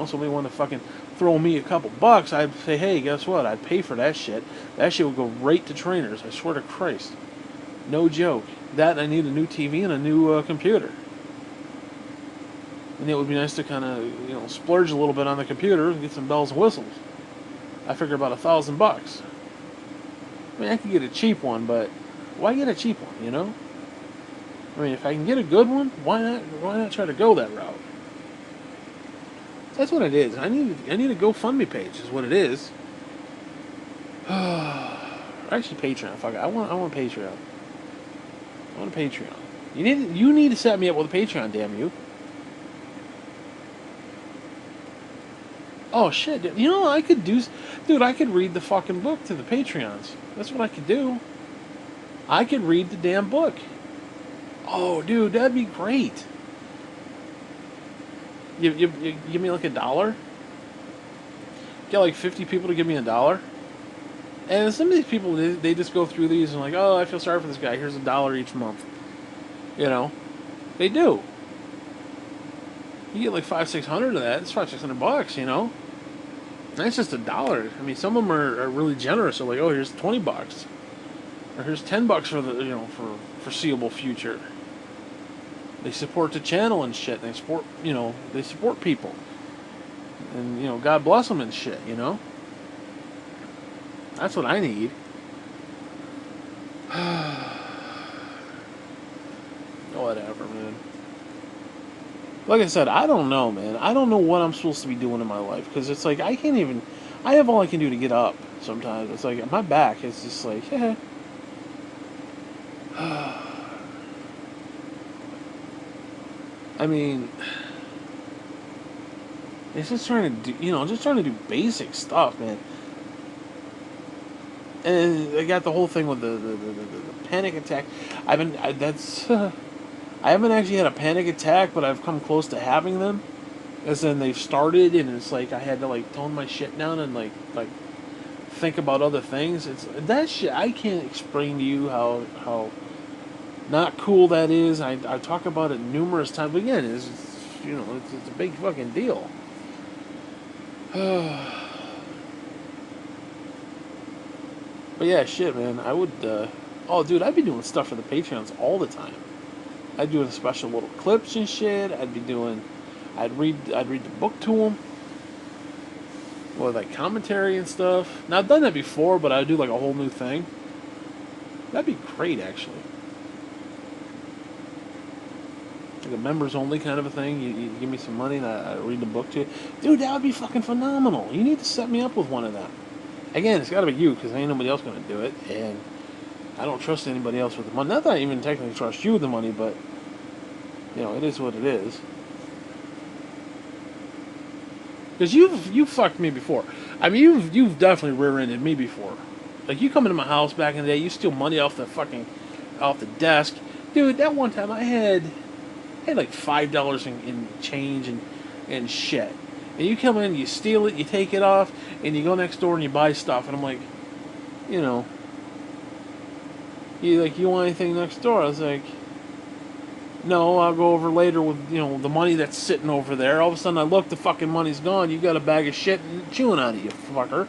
somebody want to fucking throw me a couple bucks, I'd say, hey, guess what? I'd pay for that shit. That shit would go right to trainers. I swear to Christ. No joke. That, I need a new TV and a new computer. And it would be nice to kind of, splurge a little bit on the computer and get some bells and whistles. I figure about $1,000. I mean, I could get a cheap one, but why get a cheap one, I mean, if I can get a good one, why not try to go that route? That's what it is. I need a GoFundMe page is what it is. Actually, Patreon. Fuck it. I want Patreon. I want a Patreon. You need to set me up with a Patreon, damn you. Oh shit, I could do, dude. I could read the fucking book to the Patreons. That's what I could do. I could read the damn book. Oh, dude, that'd be great. You give me like $1? Get like 50 people to give me $1? And some of these people, they just go through these and like, oh, I feel sorry for this guy. Here's $1 each month. They do. You get like $500-600 of that. It's $500-600, That's just $1. I mean, some of them are really generous. They're like, oh, here's $20, or here's $10 for the for foreseeable future. They support the channel and shit. They support they support people, and God bless them and shit. That's what I need. Whatever, man. Like I said, I don't know, man. I don't know what I'm supposed to be doing in my life, because it's like I have all I can do to get up sometimes. It's like my back is just like, yeah. I mean, it's just trying to do, basic stuff, man. And I got the whole thing with the panic attack. I haven't actually had a panic attack, but I've come close to having them. As in, they've started, and it's like I had to like tone my shit down and like think about other things. It's that shit. I can't explain to you how not cool that is. I talk about it numerous times. But again, it's a big fucking deal. But yeah, shit, man. I would. Oh, dude, I'd be doing stuff for the Patreons all the time. I'd do special little clips and shit. I'd read the book to them, with like commentary and stuff. Now I've done that before, but I'd do like a whole new thing. That'd be great, actually. Like a members only kind of a thing. You give me some money and I read the book to you. Dude, that would be fucking phenomenal. You need to set me up with one of them. Again, it's got to be you, because ain't nobody else going to do it, and I don't trust anybody else with the money. Not that I even technically trust you with the money, but it is what it is. Because you've fucked me before. I mean, you've definitely rear-ended me before. Like, you come into my house back in the day, you steal money off the desk, Dude, that one time I had like $5 in change and shit. And you come in, you steal it, you take it off, and you go next door and you buy stuff. And I'm like, you know, you want anything next door? I was like, no, I'll go over later with the money that's sitting over there. All of a sudden, I look, the fucking money's gone. You got a bag of shit and chewing on it, you fucker.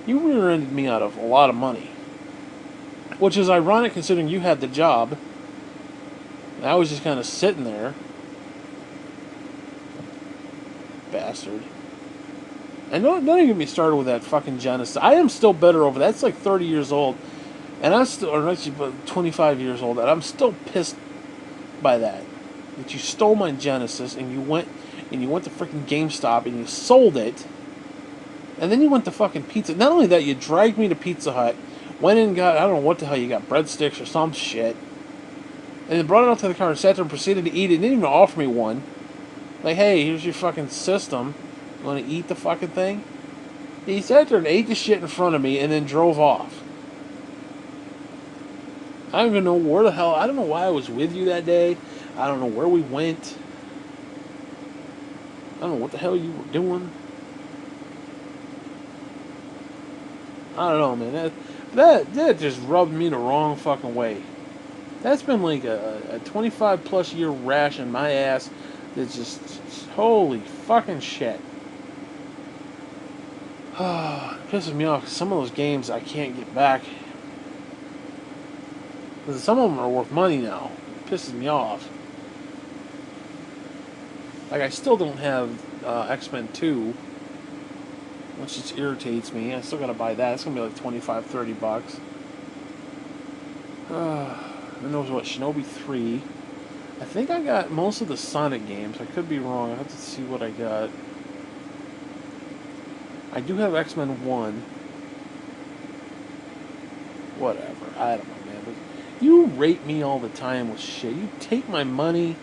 You rear-ended me out of a lot of money, which is ironic considering you had the job. I was just kind of sitting there. Bastard. And don't even get me started with that fucking Genesis. I am still bitter over that. It's like 30 years old. And I'm still, or actually 25 years old, and I'm still pissed by that. That you stole my Genesis and you went to freaking GameStop and you sold it. And then you went to fucking Pizza. Not only that, you dragged me to Pizza Hut, went in and got, I don't know what the hell you got, breadsticks or some shit. And then brought it out to the car and sat there and proceeded to eat it. And didn't even offer me one. Like, hey, here's your fucking system. You want to eat the fucking thing? He sat there and ate the shit in front of me and then drove off. I don't even know where the hell... I don't know why I was with you that day. I don't know where we went. I don't know what the hell you were doing. I don't know, man. That just rubbed me the wrong fucking way. That's been like a 25 plus year rash in my ass. That's just holy fucking shit. It pisses me off. Some of those games I can't get back. Because some of them are worth money now. It pisses me off. Like, I still don't have X-Men 2. Which just irritates me. I still gotta buy that. It's gonna be like $25-$30. Who knows what? Shinobi 3. I think I got most of the Sonic games. I could be wrong. I have to see what I got. I do have X-Men 1. Whatever. I don't know, man. But you rape me all the time with shit. You take my money.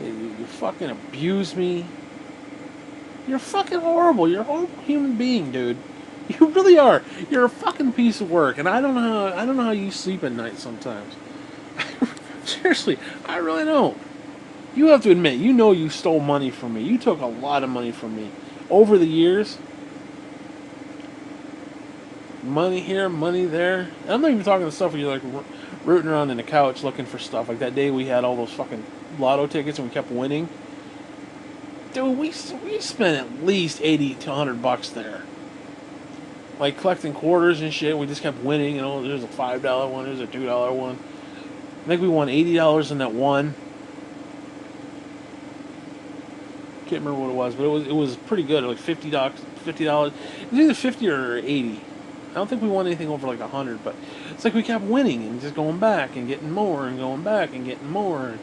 You fucking abuse me. You're fucking horrible. You're a horrible human being, dude. You really are. You're a fucking piece of work, and I don't know how you sleep at night sometimes. Seriously, I really don't. You have to admit, you stole money from me. You took a lot of money from me over the years. Money here, money there. And I'm not even talking the stuff where you're like rooting around in the couch looking for stuff. Like that day we had all those fucking lotto tickets and we kept winning. Dude, we spent at least $80 to $100 there. Like collecting quarters and shit. We just kept winning. There's a $5 one, there's a $2 one. I think we won $80 in that one. Can't remember what it was, but it was pretty good. Like $50. It was either 50 or 80. I don't think we won anything over like 100, but it's like we kept winning and just going back and getting more and going back and getting more.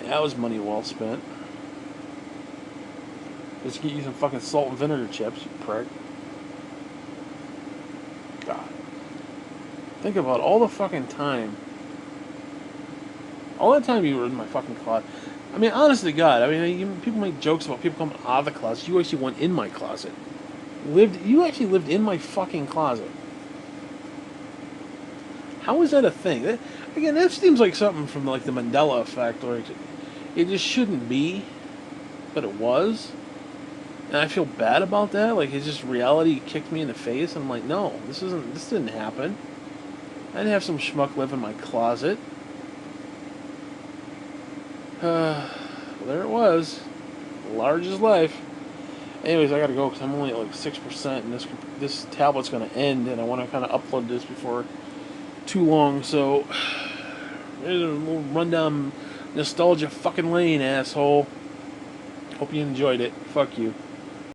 That was money well spent. Just get you some fucking salt and vinegar chips, you prick. God. Think about all the fucking time. All that time you were in my fucking closet. I mean, honest to God, people make jokes about people coming out of the closet. You actually went in my closet. You actually lived in my fucking closet. How is that a thing? That seems like something from like the Mandela effect, or it just shouldn't be, but it was. And I feel bad about that. Like, it's just reality kicked me in the face. And I'm like, no, this didn't happen. I didn't have some schmuck live in my closet. Well, there it was. Large as life. Anyways, I gotta go because I'm only at like 6%, and this tablet's gonna end, and I want to kind of upload this before too long. So, there's a little rundown nostalgia fucking lane, asshole. Hope you enjoyed it. Fuck you.